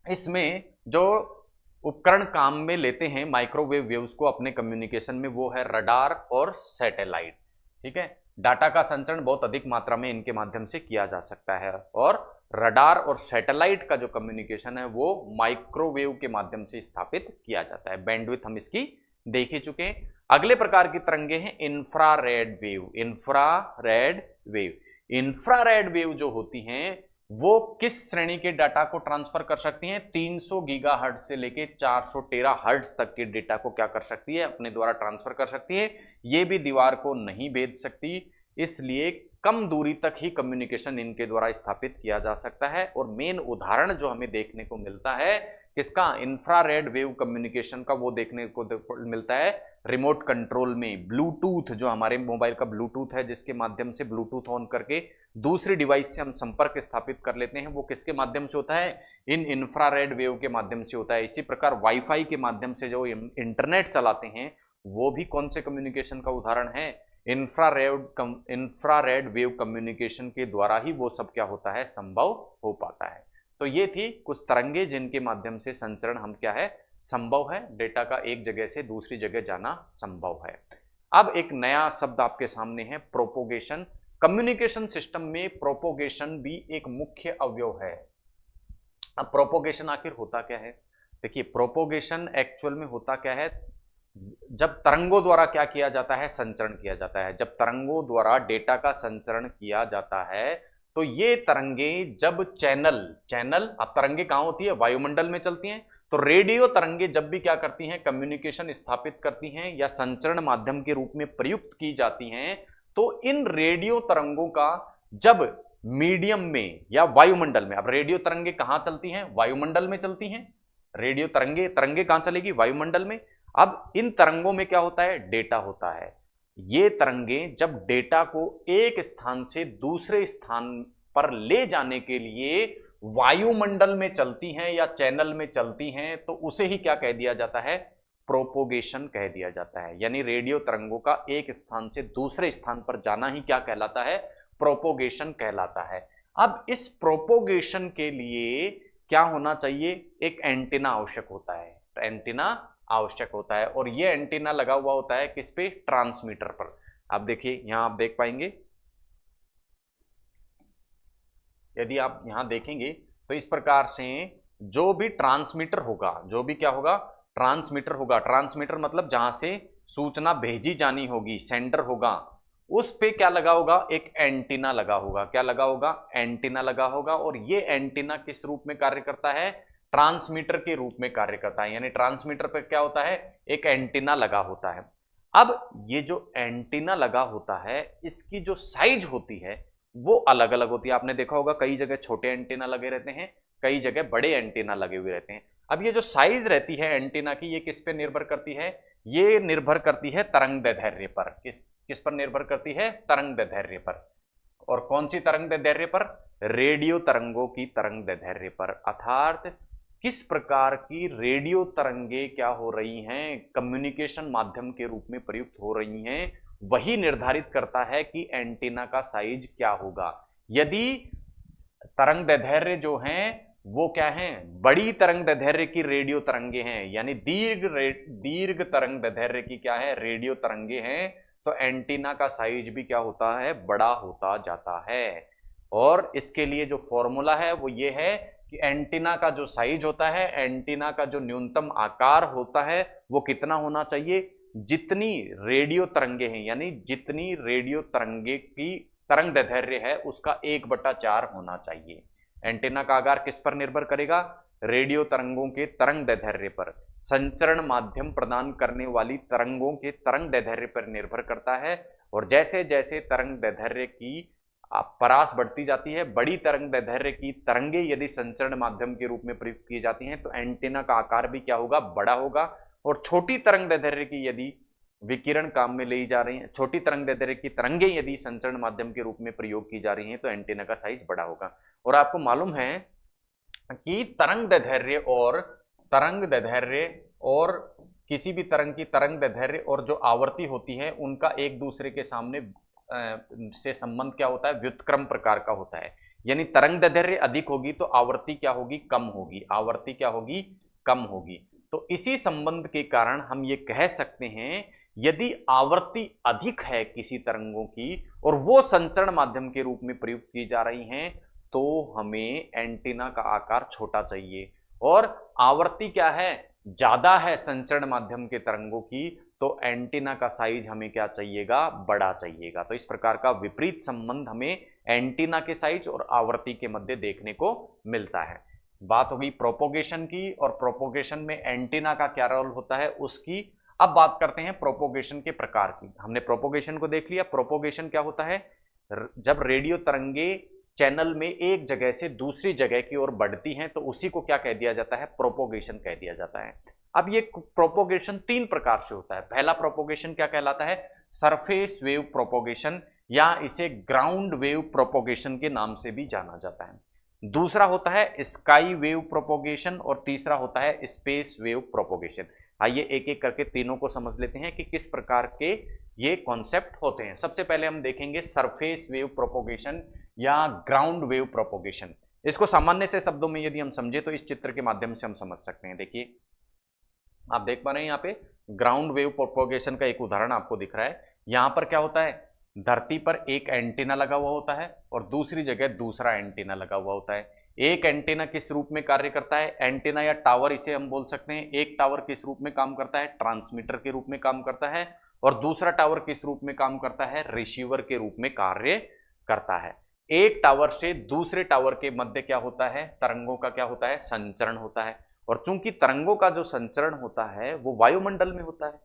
इसमें जो उपकरण काम में लेते हैं माइक्रोवेव वेव्स को अपने कम्युनिकेशन में, वो है रडार और सैटेलाइट। ठीक है, डाटा का संचरण बहुत अधिक मात्रा में इनके माध्यम से किया जा सकता है, और रडार और सैटेलाइट का जो कम्युनिकेशन है वो माइक्रोवेव के माध्यम से स्थापित किया जाता है। बैंडविड्थ हम इसकी देख ही चुके हैं। अगले प्रकार की तरंगे हैं infrared wave. Infrared wave, infrared wave जो होती हैं वो किस श्रेणी के डाटा को ट्रांसफर कर सकती हैं, 300 गीगाहर्ट्ज से लेके 413 हर्ट्ज तक के डेटा को क्या कर सकती है, अपने द्वारा ट्रांसफर कर सकती है। ये भी दीवार को नहीं भेद सकती, इसलिए कम दूरी तक ही कम्युनिकेशन इनके द्वारा स्थापित किया जा सकता है। और मेन उदाहरण जो हमें देखने को मिलता है किसका, इंफ्रारेड वेव कम्युनिकेशन का, वो देखने को मिलता है रिमोट कंट्रोल में। ब्लूटूथ, जो हमारे मोबाइल का ब्लूटूथ है जिसके माध्यम से ब्लूटूथ ऑन करके दूसरी डिवाइस से हम संपर्क स्थापित कर लेते हैं, वो किसके माध्यम से होता है, इन इंफ्रारेड वेव के माध्यम से होता है। इसी प्रकार वाईफाई के माध्यम से जो इंटरनेट चलाते हैं वो भी कौन से कम्युनिकेशन का उदाहरण है, इंफ्रारेड वेव कम्युनिकेशन के द्वारा ही वो सब क्या होता है, संभव हो पाता है। तो ये थी कुछ तरंगे जिनके माध्यम से संचरण हम क्या है, संभव है, डेटा का एक जगह से दूसरी जगह जाना संभव है। अब एक नया शब्द आपके सामने है, प्रोपोगेशन। कम्युनिकेशन सिस्टम में प्रोपोगेशन भी एक मुख्य अवयव है। अब प्रोपोगेशन आखिर होता क्या है, देखिए प्रोपोगेशन एक्चुअल में होता क्या है, जब तरंगों द्वारा क्या किया जाता है, संचरण किया जाता है। जब तरंगों द्वारा डेटा का संचरण किया जाता है तो ये तरंगे जब चैनल अब तरंगे कहाँ होती है, वायुमंडल में चलती हैं, तो रेडियो तरंगे जब भी क्या करती हैं, कम्युनिकेशन स्थापित करती हैं या संचरण माध्यम के रूप में प्रयुक्त की जाती हैं, तो इन रेडियो तरंगों का जब मीडियम में या वायुमंडल में, अब रेडियो तरंगे कहाँ चलती हैं, वायुमंडल में चलती हैं। रेडियो तरंगे कहाँ चलेगी, वायुमंडल में। अब इन तरंगों में क्या होता है, डेटा होता है। ये तरंगे जब डेटा को एक स्थान से दूसरे स्थान पर ले जाने के लिए वायुमंडल में चलती हैं या चैनल में चलती हैं, तो उसे ही क्या कह दिया जाता है, प्रोपोगेशन कह दिया जाता है। यानी रेडियो तरंगों का एक स्थान से दूसरे स्थान पर जाना ही क्या कहलाता है, प्रोपोगेशन कहलाता है। अब इस प्रोपोगेशन के लिए क्या होना चाहिए, एक एंटीना आवश्यक होता है, एंटीना आवश्यक होता है। और ये एंटीना लगा हुआ होता है किस पे, ट्रांसमीटर पर। आप देखिए यहां आप देख पाएंगे, यदि आप यहां देखेंगे तो इस प्रकार से जो भी ट्रांसमीटर होगा, जो भी क्या होगा, ट्रांसमीटर होगा। ट्रांसमीटर मतलब जहां से सूचना भेजी जानी होगी, सेंडर होगा, उस पे क्या लगा होगा, एक एंटीना लगा होगा। क्या लगा होगा, एंटीना लगा होगा। और ये एंटीना किस रूप में कार्य करता है, ट्रांसमीटर के रूप में कार्य करता है। यानी ट्रांसमीटर पर क्या होता है, एक एंटीना लगा होता है। अब ये जो एंटीना लगा होता है, इसकी जो साइज होती है वो अलग अलग होती है। आपने देखा होगा कई जगह छोटे एंटीना लगे रहते हैं, कई जगह बड़े एंटीना लगे हुए रहते हैं। अब ये जो साइज रहती है एंटीना की, ये किस पे निर्भर करती है, ये निर्भर करती है तरंग दैर्ध्य पर। किस पर निर्भर करती है, तरंग दैर्ध्य पर। और कौन सी तरंग दैर्ध्य पर, रेडियो तरंगों की तरंग दैर्ध्य पर। अर्थात किस प्रकार की रेडियो तरंगे क्या हो रही हैं, कम्युनिकेशन माध्यम के रूप में प्रयुक्त हो रही हैं, वही निर्धारित करता है कि एंटीना का साइज क्या होगा। यदि तरंग दैर्ध्य जो हैं वो क्या हैं, बड़ी तरंग दैर्ध्य की रेडियो तरंगे हैं, यानी दीर्घ तरंग दैर्ध्य की क्या है, रेडियो तरंगे हैं, तो एंटीना का साइज भी क्या होता है, बड़ा होता जाता है। और इसके लिए जो फॉर्मूला है वो ये है कि एंटीना का जो साइज होता है, एंटीना का जो न्यूनतम आकार होता है वो कितना होना चाहिए, जितनी रेडियो तरंगे हैं, यानी जितनी रेडियो तरंगे की तरंग दैर्ध्य है उसका 1/4 होना चाहिए। एंटीना का आकार किस पर निर्भर करेगा? रेडियो तरंगों के तरंग दैर्ध्य पर। संचरण माध्यम प्रदान करने वाली तरंगों के तरंग दैर्ध्य पर निर्भर करता है। और जैसे जैसे तरंग दैर्ध्य की परास बढ़ती जाती है, बड़ी तरंग दैर्ध्य की तरंगे यदि संचरण माध्यम के रूप में प्रयुक्त की जाती हैं तो एंटीना का आकार भी क्या होगा? बड़ा होगा। और छोटी तरंग दैर्ध्य की यदि विकिरण काम में ली जा रही है, छोटी तरंग दैर्ध्य की तरंगे यदि संचरण माध्यम के रूप में प्रयोग की जा रही हैं तो एंटीना का साइज बड़ा होगा। और आपको मालूम है कि तरंग दैर्ध्य और किसी भी तरंग की तरंग दैर्ध्य और जो आवर्ती होती है उनका एक दूसरे के सामने से संबंध क्या होता है? व्युत्क्रम प्रकार का होता है। यानी तरंग दैर्ध्य अधिक होगी तो आवर्ती क्या होगी? कम होगी। आवर्ती क्या होगी? कम होगी। तो इसी संबंध के कारण हम ये कह सकते हैं यदि आवर्ती अधिक है किसी तरंगों की और वो संचरण माध्यम के रूप में प्रयुक्त की जा रही हैं तो हमें एंटीना का आकार छोटा चाहिए। और आवर्ती क्या है? ज्यादा है संचरण माध्यम के तरंगों की तो एंटीना का साइज हमें क्या चाहिएगा? बड़ा चाहिएगा। तो इस प्रकार का विपरीत संबंध हमें एंटीना के साइज और आवर्ती के मध्य देखने को मिलता है। बात होगी प्रोपोगेशन की, और प्रोपोगेशन में एंटीना का क्या रोल होता है उसकी। अब बात करते हैं प्रोपोगेशन के प्रकार की। हमने प्रोपोगेशन को देख लिया। प्रोपोगेशन क्या होता है? जब रेडियो तरंगे चैनल में एक जगह से दूसरी जगह की ओर बढ़ती हैं तो उसी को क्या कह दिया जाता है? प्रोपोगेशन कह दिया जाता है। अब ये प्रोपोगेशन 3 प्रकार से होता है। पहला प्रोपोगेशन क्या कहलाता है? सरफेस वेव प्रोपोगेशन, या इसे ग्राउंड वेव प्रोपोगेशन के नाम से भी जाना जाता है। दूसरा होता है स्काई वेव प्रोपोगेशन और तीसरा होता है स्पेस वेव प्रोपोगेशन। आइए एक एक करके तीनों को समझ लेते हैं कि किस प्रकार के ये कॉन्सेप्ट होते हैं। सबसे पहले हम देखेंगे सरफेस वेव प्रोपोगेशन या ग्राउंड वेव प्रोपोगेशन। इसको सामान्य से शब्दों में यदि हम समझे तो इस चित्र के माध्यम से हम समझ सकते हैं। देखिए आप देख पा रहे हैं यहाँ पे ग्राउंड वेव प्रोपोगेशन का एक उदाहरण आपको दिख रहा है। यहाँ पर क्या होता है? धरती पर एक एंटीना लगा हुआ होता है और दूसरी जगह दूसरा एंटीना लगा हुआ होता है। एक एंटीना किस रूप में कार्य करता है? एंटीना या टावर इसे हम बोल सकते हैं। एक टावर किस रूप में काम करता है? ट्रांसमीटर के रूप में काम करता है। और दूसरा टावर किस रूप में काम करता है? रिसीवर के रूप में कार्य करता है। एक टावर से दूसरे टावर के मध्य क्या होता है? तरंगों का क्या होता है? संचरण होता है। और चूंकि तरंगों का जो संचरण होता है वो वायुमंडल में होता है,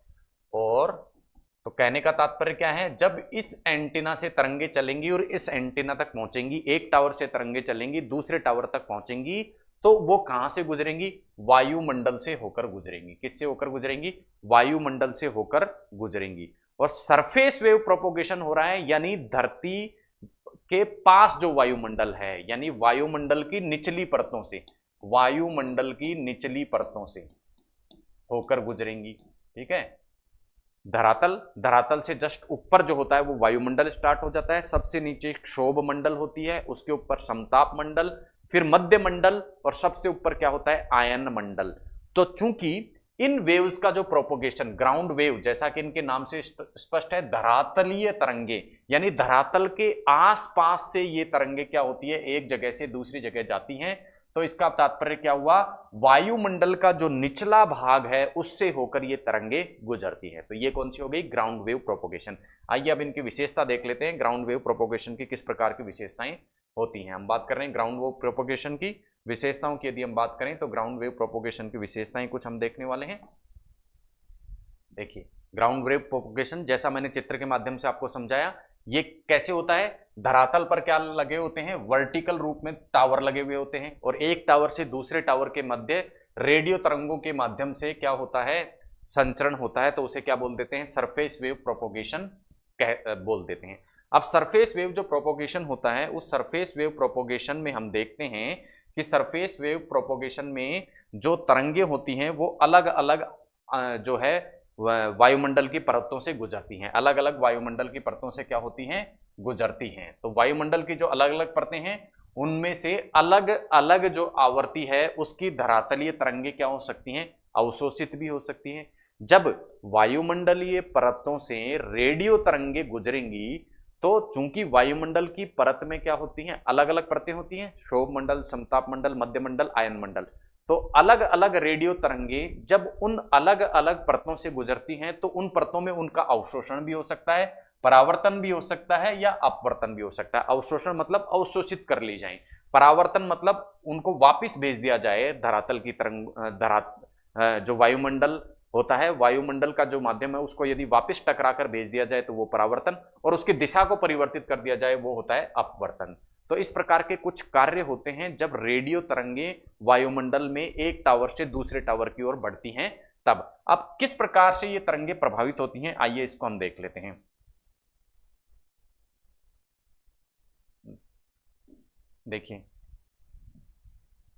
और तो कहने का तात्पर्य क्या है? जब इस एंटीना से तरंगे चलेंगी और इस एंटीना तक पहुंचेंगी, एक टावर से तरंगे चलेंगी दूसरे टावर तक पहुंचेंगी, तो वो कहां से गुजरेंगी? वायुमंडल से होकर गुजरेंगी। किससे होकर गुजरेंगी? वायुमंडल से होकर गुजरेंगी। और सरफेस वेव प्रोपोगेशन हो रहा है यानी धरती के पास जो वायुमंडल है, यानी वायुमंडल की निचली परतों से, वायुमंडल की निचली परतों से होकर गुजरेंगी। ठीक है, धरातल से जस्ट ऊपर जो होता है वो वायुमंडल स्टार्ट हो जाता है। सबसे नीचे क्षोभ मंडल होती है, उसके ऊपर समताप मंडल, फिर मध्य मंडल, और सबसे ऊपर क्या होता है? आयन मंडल। तो चूंकि इन वेव्स का जो प्रोपोगेशन, ग्राउंड वेव जैसा कि इनके नाम से स्पष्ट है, धरातलीय तरंगे, यानी धरातल के आसपास से ये तरंगे क्या होती है? एक जगह से दूसरी जगह जाती हैं। तो इसका तात्पर्य क्या हुआ? वायुमंडल का जो निचला भाग है उससे होकर ये तरंगे गुजरती है। तो ये कौन सी हो गई? Ground wave propagation. आइए अब इनकी विशेषता देख लेते हैं, ग्राउंड वेव प्रोपोगेशन की किस प्रकार की विशेषताएं होती हैं। हम बात कर रहे हैं ग्राउंड वेव प्रोपोगेशन की विशेषताओं की। यदि हम बात करें तो ग्राउंड वेव प्रोपोगेशन की विशेषताएं कुछ हम देखने वाले हैं। देखिए ग्राउंड वेव प्रोपोगेशन, जैसा मैंने चित्र के माध्यम से आपको समझाया, ये कैसे होता है? धरातल पर क्या लगे होते हैं? वर्टिकल रूप में टावर लगे हुए होते हैं, और एक टावर से दूसरे टावर के मध्य रेडियो तरंगों के माध्यम से क्या होता है? संचरण होता है। तो उसे क्या बोल देते हैं? सरफेस वेव प्रोपोगेशन बोल देते हैं। अब सरफेस वेव जो प्रोपोगेशन होता है, उस सरफेस वेव प्रोपोगेशन में हम देखते हैं कि सरफेस वेव प्रोपोगेशन में जो तरंगे होती हैं वो अलग अलग जो है वायुमंडल की परतों से गुजरती हैं। अलग अलग वायुमंडल की परतों से क्या होती हैं? गुजरती हैं। तो वायुमंडल की जो अलग अलग परतें हैं उनमें से अलग अलग जो आवर्ती है उसकी धरातलीय तरंगे क्या हो सकती हैं? अवशोषित भी हो सकती हैं। जब वायुमंडलीय परतों से रेडियो तरंगे गुजरेंगी तो चूंकि वायुमंडल की परत में क्या होती हैं? अलग अलग परतें होती हैं, क्षोभ मंडल, समताप मंडल, मध्य मंडल, आयन मंडल। तो अलग अलग रेडियो तरंगे जब उन अलग अलग परतों से गुजरती हैं तो उन परतों में उनका अवशोषण भी हो सकता है परावर्तन भी हो सकता है या अपवर्तन भी हो सकता है। अवशोषण मतलब अवशोषित कर ली जाए, परावर्तन मतलब उनको वापस भेज दिया जाए धरातल की तरंग, जो वायुमंडल होता है, वायुमंडल का जो माध्यम है उसको यदि वापस टकरा कर भेज दिया जाए तो वो परावर्तन, और उसकी दिशा को परिवर्तित कर दिया जाए वो होता है अपवर्तन। तो इस प्रकार के कुछ कार्य होते हैं जब रेडियो तरंगे वायुमंडल में एक टावर से दूसरे टावर की ओर बढ़ती हैं तब। अब किस प्रकार से ये तरंगे प्रभावित होती हैं, आइए इसको हम देख लेते हैं। देखिए,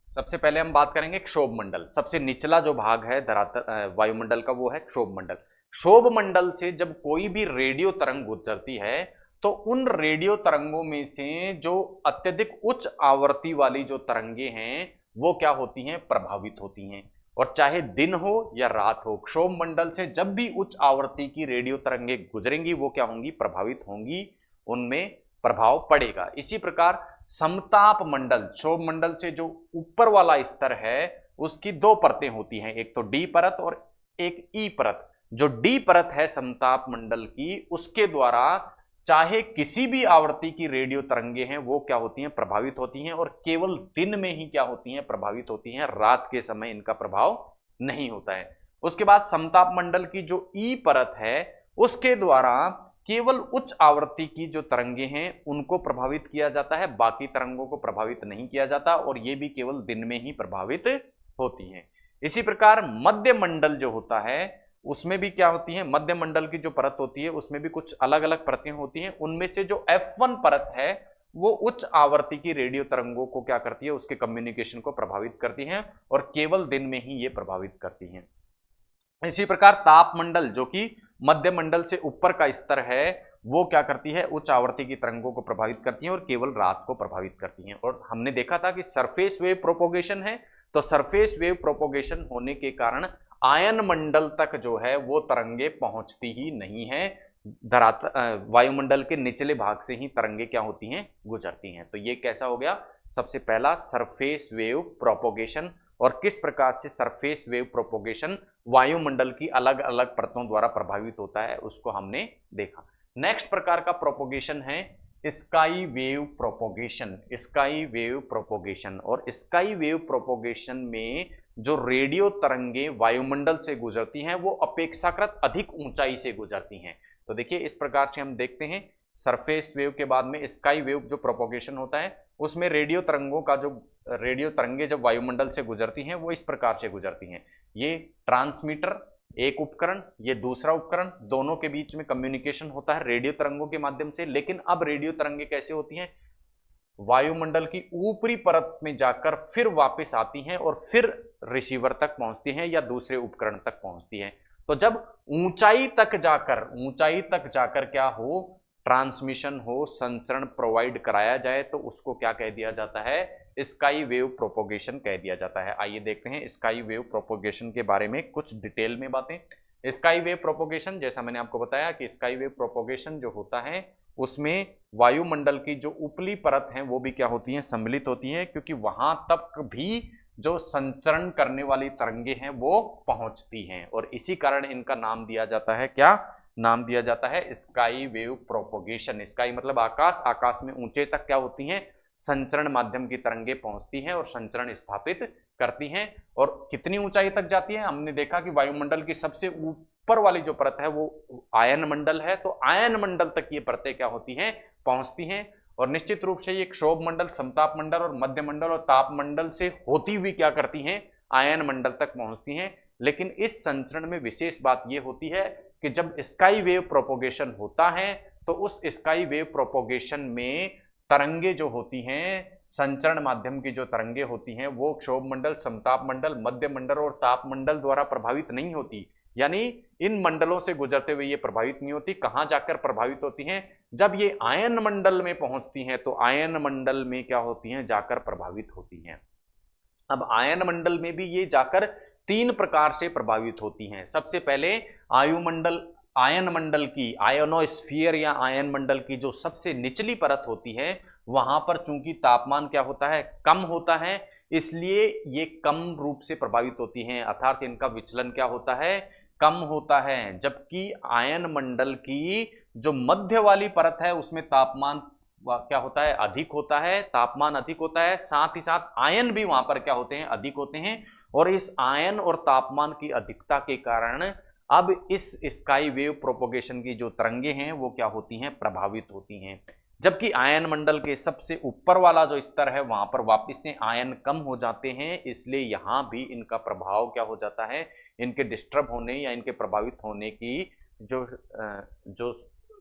सबसे पहले हम बात करेंगे क्षोभ मंडल। सबसे निचला जो भाग है धरातल वायुमंडल का वो है क्षोभ मंडल। क्षोभ मंडल से जब कोई भी रेडियो तरंग गुजरती है तो उन रेडियो तरंगों में से जो अत्यधिक उच्च आवृत्ति वाली जो तरंगे हैं वो क्या होती हैं, प्रभावित होती हैं। और चाहे दिन हो या रात हो, क्षोभ मंडल से जब भी उच्च आवृत्ति की रेडियो तरंगे गुजरेंगी वो क्या होंगी, प्रभावित होंगी, उनमें प्रभाव पड़ेगा। इसी प्रकार समताप मंडल, क्षोभ मंडल से जो ऊपर वाला स्तर है उसकी दो परतें होती हैं, एक तो डी परत और एक ई परत। जो डी परत है समताप मंडल की, उसके द्वारा चाहे किसी भी आवृत्ति की रेडियो तरंगे हैं वो क्या होती हैं, प्रभावित होती हैं, और केवल दिन में ही क्या होती हैं, प्रभावित होती हैं, रात के समय इनका प्रभाव नहीं होता है। उसके बाद समताप मंडल की जो ई परत है उसके द्वारा केवल उच्च आवृत्ति की जो तरंगे हैं उनको प्रभावित किया जाता है, बाकी तरंगों को प्रभावित नहीं किया जाता, और ये भी केवल दिन में ही प्रभावित होती हैं। इसी प्रकार मध्य मंडल जो होता है उसमें भी क्या होती है, मध्य मंडल की जो परत होती है उसमें भी कुछ अलग अलग परतें होती हैं। उनमें से जो F1 परत है वो उच्च आवृत्ति की रेडियो तरंगों को क्या करती है, उसके कम्युनिकेशन को प्रभावित करती है, और केवल दिन में ही ये प्रभावित करती हैं। इसी प्रकार तापमंडल जो कि मध्य मंडल से ऊपर का स्तर है वो क्या करती है, उच्च आवृत्ति की तरंगों को प्रभावित करती है और केवल रात को प्रभावित करती हैं। और हमने देखा था कि सरफेस वेव प्रोपोगेशन है, तो सरफेस वेव प्रोपोगेशन होने के कारण आयन मंडल तक जो है वो तरंगे पहुंचती ही नहीं है, वायुमंडल के निचले भाग से ही तरंगे क्या होती हैं, गुजरती हैं। तो ये कैसा हो गया, सबसे पहला सरफेस वेव प्रोपोगेशन, और किस प्रकार से सरफेस वेव प्रोपोगेशन वायुमंडल की अलग अलग परतों द्वारा प्रभावित होता है उसको हमने देखा। नेक्स्ट प्रकार का प्रोपोगेशन है sky wave propagation. Sky wave propagation, और स्काई वेव प्रोपोगेशन में जो रेडियो तरंगे वायुमंडल से गुजरती हैं वो अपेक्षाकृत अधिक ऊंचाई से गुजरती हैं। तो देखिए इस प्रकार से हम देखते हैं, सरफेस वेव के बाद में स्काई वेव जो प्रोपोगेशन होता है उसमें रेडियो तरंगों का जो रेडियो तरंगे जब वायुमंडल से गुजरती हैं वो इस प्रकार से गुजरती हैं। ये ट्रांसमीटर एक उपकरण, ये दूसरा उपकरण, दोनों के बीच में कम्युनिकेशन होता है रेडियो तरंगों के माध्यम से। लेकिन अब रेडियो तरंगे कैसे होती हैं, वायुमंडल की ऊपरी परत में जाकर फिर वापस आती हैं और फिर रिसीवर तक पहुंचती हैं या दूसरे उपकरण तक पहुंचती हैं। तो जब ऊंचाई तक जाकर क्या हो, ट्रांसमिशन हो, संचरण प्रोवाइड कराया जाए तो उसको क्या कह दिया जाता है, स्काई वेव प्रोपोगेशन कह दिया जाता है। आइए देखते हैं स्काई वेव प्रोपोगेशन के बारे में कुछ डिटेल में बातें। स्काई वेव प्रोपोगेशन, जैसा मैंने आपको बताया कि स्काई वेव प्रोपोगेशन जो होता है उसमें वायुमंडल की जो ऊपरी परत है वो भी क्या होती हैं, सम्मिलित होती हैं, क्योंकि वहां तक भी जो संचरण करने वाली तरंगे हैं वो पहुंचती हैं, और इसी कारण इनका नाम दिया जाता है, क्या नाम दिया जाता है, स्काई वेव प्रोपोगेशन। स्काई मतलब आकाश, आकाश में ऊंचे तक क्या होती हैं, संचरण माध्यम की तरंगे पहुंचती हैं और संचरण स्थापित करती हैं। और कितनी ऊंचाई तक जाती है, हमने देखा कि वायुमंडल की सबसे ऊपर वाली जो परत है वो आयन मंडल है, तो आयन मंडल तक ये परतें क्या होती हैं, पहुंचती हैं। और निश्चित रूप से ये क्षोभ मंडल, समताप मंडल और मध्य मंडल और ताप मंडल से होती हुई क्या करती हैं, आयन मंडल तक पहुंचती हैं। लेकिन इस संचरण में विशेष बात यह होती है कि जब स्काई वेव प्रोपोगेशन होता है तो उस स्काई वेव प्रोपोगेशन में तरंगे जो होती हैं, संचरण माध्यम की जो तरंगे होती हैं वो क्षोभ मंडल, समताप मंडल, मध्य मंडल और ताप मंडल द्वारा प्रभावित नहीं होती। यानी इन मंडलों से गुजरते हुए ये प्रभावित नहीं होती। कहां जाकर प्रभावित होती हैं, जब ये आयन मंडल में पहुंचती हैं तो आयन मंडल में क्या होती हैं, जाकर प्रभावित होती हैं। अब आयन मंडल में भी ये जाकर तीन प्रकार से प्रभावित होती हैं। सबसे पहले आयन मंडल की, आयोनोस्फीयर या आयन मंडल की जो सबसे निचली परत होती है वहां पर चूंकि तापमान क्या होता है, कम होता है, इसलिए ये कम रूप से प्रभावित होती हैं, अर्थात इनका विचलन क्या होता है, कम होता है। जबकि आयन मंडल की जो मध्य वाली परत है उसमें तापमान क्या होता है, अधिक होता है, तापमान अधिक होता है, साथ ही साथ आयन भी वहां पर क्या होते हैं, अधिक होते हैं। और इस आयन और तापमान की अधिकता के कारण अब इस स्काई वेव प्रोपोगेशन की जो तरंगे हैं वो क्या होती हैं, प्रभावित होती हैं। जबकि आयन मंडल के सबसे ऊपर वाला जो स्तर है वहां पर वापस से आयन कम हो जाते हैं, इसलिए यहां भी इनका प्रभाव क्या हो जाता है, इनके डिस्टर्ब होने या इनके प्रभावित होने की जो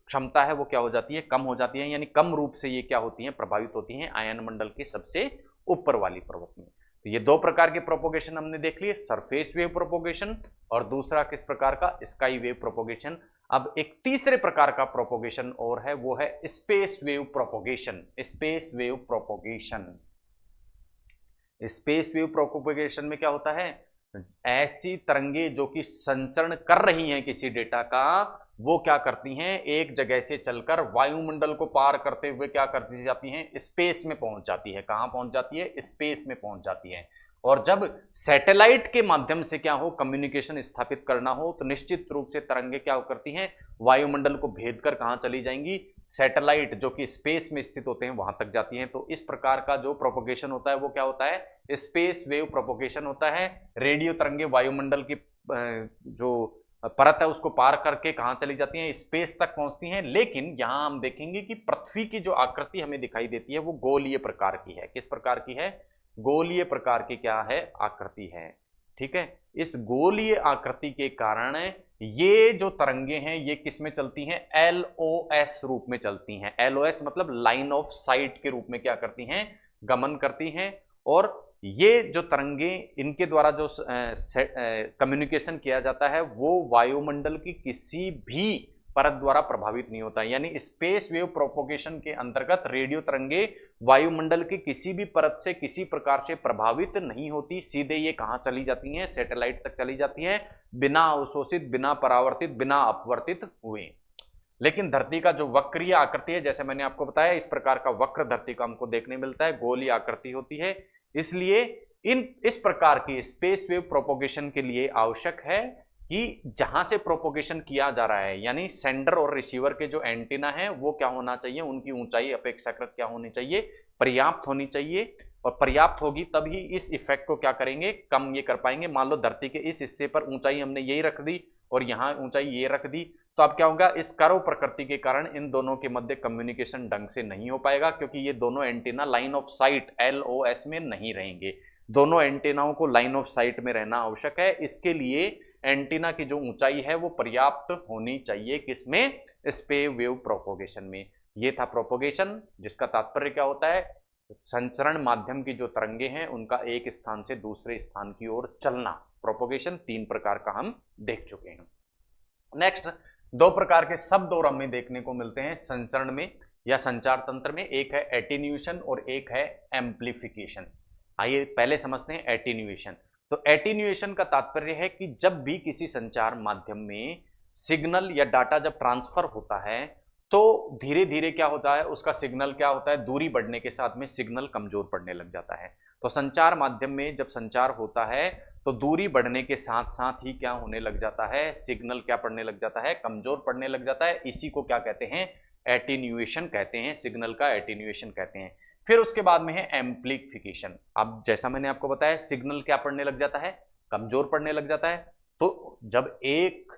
क्षमता है वो क्या हो जाती है, कम हो जाती है। यानी कम रूप से ये क्या होती हैं, प्रभावित होती हैं आयन मंडल के सबसे ऊपर वाली परत में। तो ये दो प्रकार के प्रोपोगेशन हमने देख लिए, सरफेस वेव प्रोपोगेशन और दूसरा किस प्रकार का, स्काई वेव प्रोपोगेशन। अब एक तीसरे प्रकार का प्रोपोगेशन और है, वो है space wave propagation. Space wave propagation, space wave propagation में क्या होता है, ऐसी तरंगे जो कि संचरण कर रही हैं किसी डेटा का, वो क्या करती हैं, एक जगह से चलकर वायुमंडल को पार करते हुए क्या करती जाती हैं, स्पेस में पहुंच जाती है। कहां पहुंच जाती है, स्पेस में पहुंच जाती है। और जब सैटेलाइट के माध्यम से क्या हो, कम्युनिकेशन स्थापित करना हो, तो निश्चित रूप से तरंगे क्या करती हैं, वायुमंडल को भेद कर कहां चली जाएंगी, सैटेलाइट जो कि स्पेस में स्थित होते हैं वहां तक जाती हैं। तो इस प्रकार का जो प्रोपोगेशन होता है वो क्या होता है, स्पेस वेव प्रोपोगेशन होता है। रेडियो तरंगे वायुमंडल की जो परत है उसको पार करके कहां चली जाती हैं, स्पेस तक पहुंचती हैं। लेकिन यहां हम देखेंगे कि पृथ्वी की जो आकृति हमें दिखाई देती है वो गोलीय प्रकार की है। किस प्रकार की है, गोलीय प्रकार की क्या है, आकृति है। ठीक है, इस गोलीय आकृति के कारण ये जो तरंगे हैं ये किस में चलती हैं, LOS रूप में चलती हैं। LOS मतलब लाइन ऑफ साइट के रूप में क्या करती हैं, गमन करती हैं। और ये जो तरंगे, इनके द्वारा जो कम्युनिकेशन किया जाता है वो वायुमंडल की किसी भी परत द्वारा प्रभावित नहीं होता है। यानी स्पेस वेव प्रोपोगेशन के अंतर्गत रेडियो तरंगे वायुमंडल की किसी भी परत से किसी प्रकार से प्रभावित नहीं होती, सीधे ये कहां चली जाती हैं, सैटेलाइट तक चली जाती हैं, बिना अवशोषित, बिना परावर्तित, बिना अपवर्तित हुए। लेकिन धरती का जो वक्रीय आकृति है, जैसे मैंने आपको बताया, इस प्रकार का वक्र धरती का हमको देखने मिलता है, गोलीय आकृति होती है। इसलिए इस प्रकार की स्पेस वेव प्रोपोगेशन के लिए आवश्यक है कि जहां से प्रोपोगेशन किया जा रहा है, यानी सेंडर और रिसीवर के जो एंटीना है वो क्या होना चाहिए, उनकी ऊंचाई अपेक्षाकृत क्या होनी चाहिए, पर्याप्त होनी चाहिए। और पर्याप्त होगी तभी इस इफेक्ट को क्या करेंगे, कम ये कर पाएंगे। मान लो धरती के इस हिस्से पर ऊंचाई हमने यही रख दी और यहाँ ऊंचाई ये रख दी, तो अब क्या होगा, इस कर्व प्रकृति के कारण इन दोनों के मध्य कम्युनिकेशन ढंग से नहीं हो पाएगा, क्योंकि ये दोनों antenna line of site LOS में नहीं रहेंगे। दोनों एंटीनाओं को लाइन ऑफ साइट में रहना आवश्यक है। इसके लिए एंटीना की जो ऊंचाई है वो पर्याप्त होनी चाहिए, किसमें, स्पेस वेव प्रोपोगेशन में। ये था प्रोपोगेशन, जिसका तात्पर्य क्या होता है, संचरण माध्यम की जो तरंगे हैं उनका एक स्थान से दूसरे स्थान की ओर चलना। प्रोपोगेशन 3 प्रकार का हम देख चुके हैं। नेक्स्ट 2 प्रकार के शब्द और हमें देखने को मिलते हैं संचरण में या संचार तंत्र में, एक है एटीन्यूएशन और एक है एम्प्लीफिकेशन। आइए पहले समझते हैं एटीन्यूएशन। तो एटीन्यूएशन का तात्पर्य है कि जब भी किसी संचार माध्यम में सिग्नल या डाटा जब ट्रांसफर होता है तो धीरे धीरे क्या होता है, उसका सिग्नल क्या होता है, दूरी बढ़ने के साथ में सिग्नल कमजोर पड़ने लग जाता है। तो संचार माध्यम में जब संचार होता है तो दूरी बढ़ने के साथ साथ ही क्या होने लग जाता है, सिग्नल क्या पड़ने लग जाता है, कमजोर पड़ने लग जाता है। इसी को क्या कहते हैं, एटीन्यूएशन कहते हैं, सिग्नल का एटीन्यूएशन कहते हैं। फिर उसके बाद में है एम्प्लीफिकेशन। अब जैसा मैंने आपको बताया, सिग्नल क्या पड़ने लग जाता है, कमजोर पड़ने लग जाता है। तो जब एक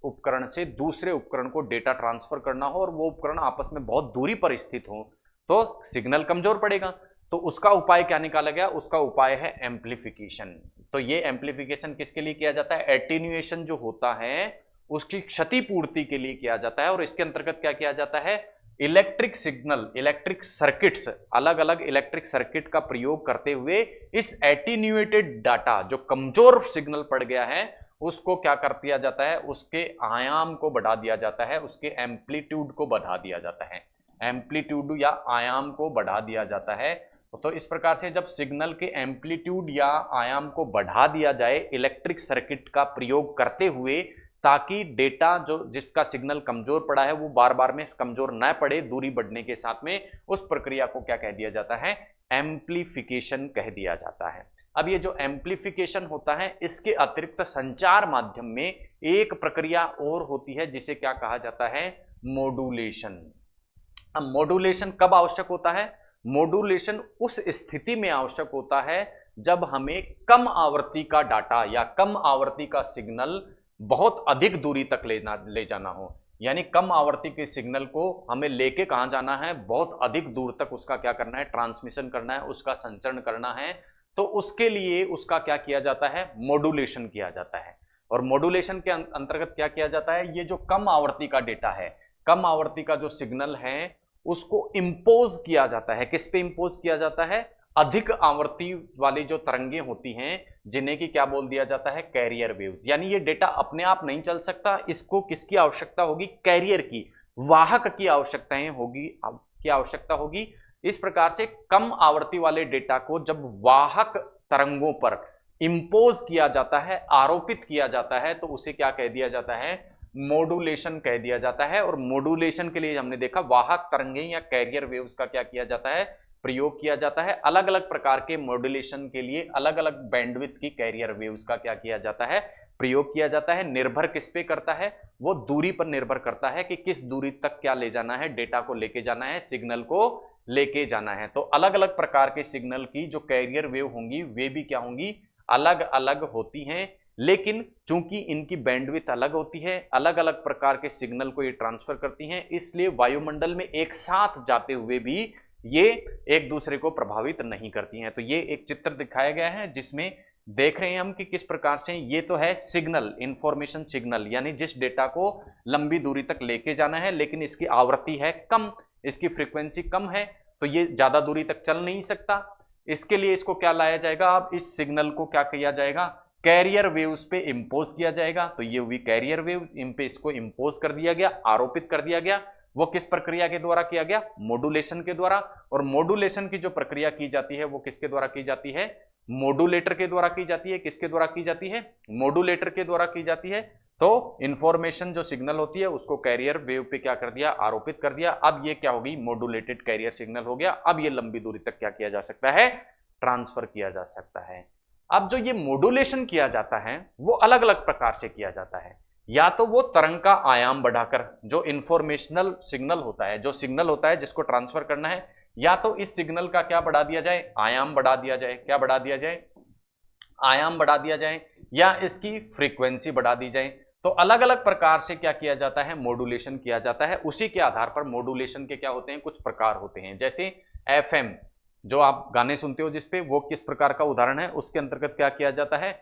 उपकरण से दूसरे उपकरण को डेटा ट्रांसफर करना हो और वो उपकरण आपस में बहुत दूरी पर स्थित हो तो सिग्नल कमजोर पड़ेगा। तो उसका उपाय क्या निकाला गया, उसका उपाय है एम्प्लीफिकेशन। तो ये एम्प्लीफिकेशन किसके लिए किया जाता है, एटीन्यूएशन जो होता है उसकी क्षतिपूर्ति के लिए किया जाता है। और इसके अंतर्गत क्या किया जाता है, इलेक्ट्रिक सिग्नल, इलेक्ट्रिक सर्किट्स, अलग अलग इलेक्ट्रिक सर्किट का प्रयोग करते हुए इस एटीन्यूएटेड डाटा, जो कमजोर सिग्नल पड़ गया है, उसको क्या कर दिया जाता है, उसके आयाम को बढ़ा दिया जाता है, उसके एम्पलीट्यूड को बढ़ा दिया जाता है, एम्पलीट्यूड या आयाम को बढ़ा दिया जाता है। तो इस प्रकार से जब सिग्नल के एम्पलीट्यूड या आयाम को बढ़ा दिया जाए इलेक्ट्रिक सर्किट का प्रयोग करते हुए, ताकि डेटा जो जिसका सिग्नल कमजोर पड़ा है वो बार बार में कमजोर न पड़े दूरी बढ़ने के साथ में, उस प्रक्रिया को क्या कह दिया जाता है, एम्प्लीफिकेशन कह दिया जाता है। अब ये जो एम्प्लीफिकेशन होता है, इसके अतिरिक्त संचार माध्यम में एक प्रक्रिया और होती है जिसे क्या कहा जाता है, मॉड्यूलेशन। अब मॉड्यूलेशन कब आवश्यक होता है? मॉड्यूलेशन उस स्थिति में आवश्यक होता है जब हमें कम आवृत्ति का डाटा या कम आवृत्ति का सिग्नल बहुत अधिक दूरी तक ले जाना हो। यानी कम आवृत्ति के सिग्नल को हमें लेके कहां जाना है? बहुत अधिक दूर तक उसका क्या करना है? ट्रांसमिशन करना है, उसका संचरण करना है। तो उसके लिए उसका क्या किया जाता है? मॉड्यूलेशन किया जाता है। और मॉड्यूलेशन के अंतर्गत क्या किया जाता है? ये जो कम आवृत्ति का डेटा है, कम आवृत्ति का जो सिग्नल है, उसको इंपोज किया जाता है। किस पे इंपोज किया जाता है? अधिक आवृत्ति वाली जो तरंगें होती हैं, जिन्हें की क्या बोल दिया जाता है? Carrier waves. यानी ये डेटा अपने आप नहीं चल सकता, इसको किसकी आवश्यकता होगी? कैरियर की, वाहक की आवश्यकताएं होगी, की आवश्यकता होगी। इस प्रकार से कम आवृत्ति वाले डेटा को जब वाहक तरंगों पर इंपोज किया जाता है, आरोपित किया जाता है, तो उसे क्या कह दिया जाता है? मॉड्यूलेशन कह दिया जाता है। और मॉड्यूलेशन के लिए हमने देखा वाहक तरंगें या कैरियर वेव्स का क्या किया जाता है? प्रयोग किया जाता है। अलग अलग प्रकार के मॉड्यूलेशन के लिए अलग अलग बैंडविड्थ की कैरियर वेव्स का क्या किया जाता है? प्रयोग किया जाता है। निर्भर किस पे करता है? वो दूरी पर निर्भर करता है कि किस दूरी तक क्या ले जाना है, डेटा को लेके जाना है, सिग्नल को लेके जाना है। तो अलग अलग प्रकार के सिग्नल की जो कैरियर वेव होंगी वे भी क्या होंगी? अलग अलग होती हैं। लेकिन चूंकि इनकी बैंडविड्थ अलग होती है, अलग अलग प्रकार के सिग्नल को ये ट्रांसफर करती हैं, इसलिए वायुमंडल में एक साथ जाते हुए भी ये एक दूसरे को प्रभावित नहीं करती हैं। तो ये एक चित्र दिखाया गया है जिसमें देख रहे हैं हम कि किस प्रकार से ये तो है सिग्नल, इंफॉर्मेशन सिग्नल, यानी जिस डेटा को लंबी दूरी तक लेके जाना है लेकिन इसकी आवृत्ति है कम, इसकी फ्रीक्वेंसी कम है, तो ये ज्यादा दूरी तक चल नहीं सकता। इसके लिए इसको क्या लाया जाएगा? अब इस सिग्नल को क्या किया जाएगा? कैरियर वेव्स पे इंपोज किया जाएगा। तो ये हुई कैरियर वेव, इन पे इसको इंपोज कर दिया गया, आरोपित कर दिया गया। वो किस प्रक्रिया के द्वारा किया गया? मॉड्यूलेशन के द्वारा। और मॉड्यूलेशन की जो प्रक्रिया की जाती है वो किसके द्वारा की जाती है? मॉड्यूलेटर के द्वारा की जाती है। किसके द्वारा की जाती है? मॉड्यूलेटर के द्वारा की जाती है। तो इंफॉर्मेशन जो सिग्नल होती है उसको कैरियर वेव पे क्या कर दिया? आरोपित कर दिया। अब ये क्या होगी? मॉड्यूलेटेड कैरियर सिग्नल हो गया। अब ये लंबी दूरी तक क्या किया जा सकता है? ट्रांसफर किया जा सकता है। अब जो ये मॉड्यूलेशन किया जाता है वो अलग अलग प्रकार से किया जाता है। या तो वो तरंग का आयाम बढ़ाकर, जो इंफॉर्मेशनल सिग्नल होता है, जो सिग्नल होता है जिसको ट्रांसफर करना है, या तो इस सिग्नल का क्या बढ़ा दिया जाए? आयाम बढ़ा दिया जाए। क्या बढ़ा दिया जाए? आयाम बढ़ा दिया जाए, या इसकी फ्रीक्वेंसी बढ़ा दी जाए। तो अलग अलग प्रकार से क्या किया जाता है? मॉड्यूलेशन किया जाता है। उसी के आधार पर मॉड्यूलेशन के क्या होते हैं? कुछ प्रकार होते हैं। जैसे FM, जो आप गाने सुनते हो जिसपे, वो किस प्रकार का उदाहरण है? उसके अंतर्गत क्या किया जाता है?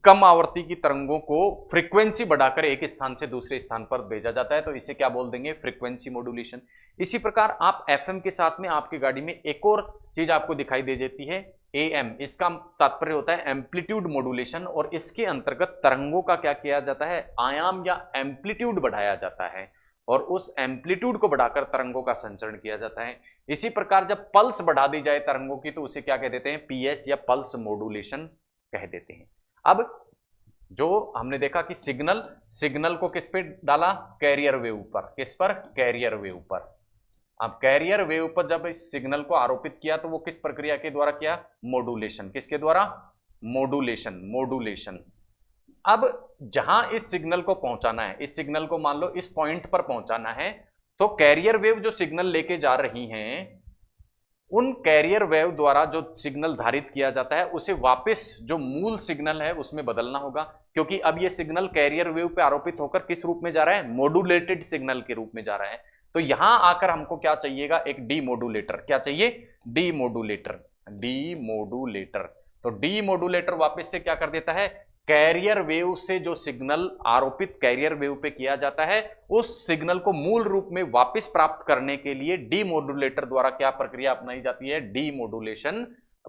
कम आवृत्ति की तरंगों को फ्रीक्वेंसी बढ़ाकर एक स्थान से दूसरे स्थान पर भेजा जाता है, तो इसे क्या बोल देंगे? Frequency modulation. इसी प्रकार आप FM के साथ में आपकी गाड़ी में एक और चीज आपको दिखाई दे देती है, AM। इसका तात्पर्य होता है एम्पलीट्यूड मॉड्यूलेशन, और इसके अंतर्गत तरंगों का क्या किया जाता है? आयाम या एम्पलीट्यूड बढ़ाया जाता है, और उस एम्पलीट्यूड को बढ़ाकर तरंगों का संचरण किया जाता है। इसी प्रकार जब पल्स बढ़ा दी जाए तरंगों की, तो उसे क्या कह देते हैं? PS या पल्स मॉड्यूलेशन कह देते हैं। अब जो हमने देखा कि सिग्नल को किस पे डाला? कैरियर वेव पर। किस पर? कैरियर वेव पर। अब कैरियर वेव पर जब इस सिग्नल को आरोपित किया तो वो किस प्रक्रिया के द्वारा किया? मॉड्यूलेशन। किसके द्वारा? मॉड्यूलेशन। अब जहां इस सिग्नल को पहुंचाना है, इस सिग्नल को मान लो इस पॉइंट पर पहुंचाना है, तो कैरियर वेव जो सिग्नल लेके जा रही हैं, उन कैरियर वेव द्वारा जो सिग्नल धारित किया जाता है उसे वापस जो मूल सिग्नल है उसमें बदलना होगा, क्योंकि अब ये सिग्नल कैरियर वेव पे आरोपित होकर किस रूप में जा रहा है? मॉड्यूलेटेड सिग्नल के रूप में जा रहा है। तो यहां आकर हमको क्या चाहिएगा? एक डीमॉड्यूलेटर। क्या चाहिए? डीमॉड्यूलेटर। तो डीमॉड्यूलेटर वापस से क्या कर देता है? कैरियर वेव से जो सिग्नल आरोपित कैरियर वेव पे किया जाता है, उस सिग्नल को मूल रूप में वापस प्राप्त करने के लिए डीमॉड्यूलेटर द्वारा क्या प्रक्रिया अपनाई जाती है? डीमॉड्यूलेशन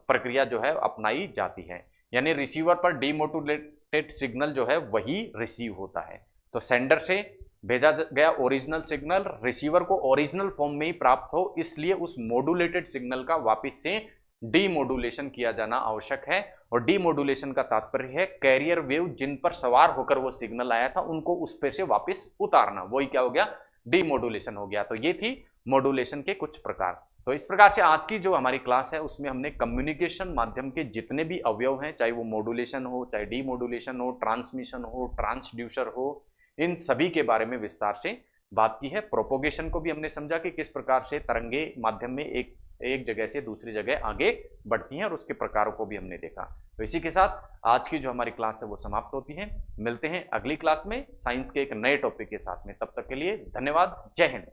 प्रक्रिया जो है अपनाई जाती है। यानी रिसीवर पर डीमॉड्यूलेटेड सिग्नल जो है वही रिसीव होता है। तो सेंडर से भेजा गया ओरिजिनल सिग्नल रिसीवर को ओरिजिनल फॉर्म में ही प्राप्त हो, इसलिए उस मॉड्यूलेटेड सिग्नल का वापस से डीमॉड्यूलेशन किया जाना आवश्यक है। और डीमॉड्यूलेशन का तात्पर्य है कैरियर वेव जिन पर सवार होकर वो सिग्नल आया था उनको उस पर से वापस उतारना, वही क्या हो गया? डीमॉड्यूलेशन हो गया। तो ये थी मॉड्यूलेशन के कुछ प्रकार। तो इस प्रकार से आज की जो हमारी क्लास है उसमें हमने कम्युनिकेशन माध्यम के जितने भी अवयव हैं, चाहे वो मॉड्यूलेशन हो, चाहे डीमॉड्यूलेशन हो, ट्रांसमिशन हो, ट्रांसड्यूसर हो, इन सभी के बारे में विस्तार से बात की है। प्रोपोगेशन को भी हमने समझा कि किस प्रकार से तरंगे माध्यम में एक जगह से दूसरी जगह आगे बढ़ती हैं और उसके प्रकारों को भी हमने देखा। तो इसी के साथ आज की जो हमारी क्लास है वो समाप्त होती है। मिलते हैं अगली क्लास में साइंस के एक नए टॉपिक के साथ में। तब तक के लिए धन्यवाद। जय हिंद।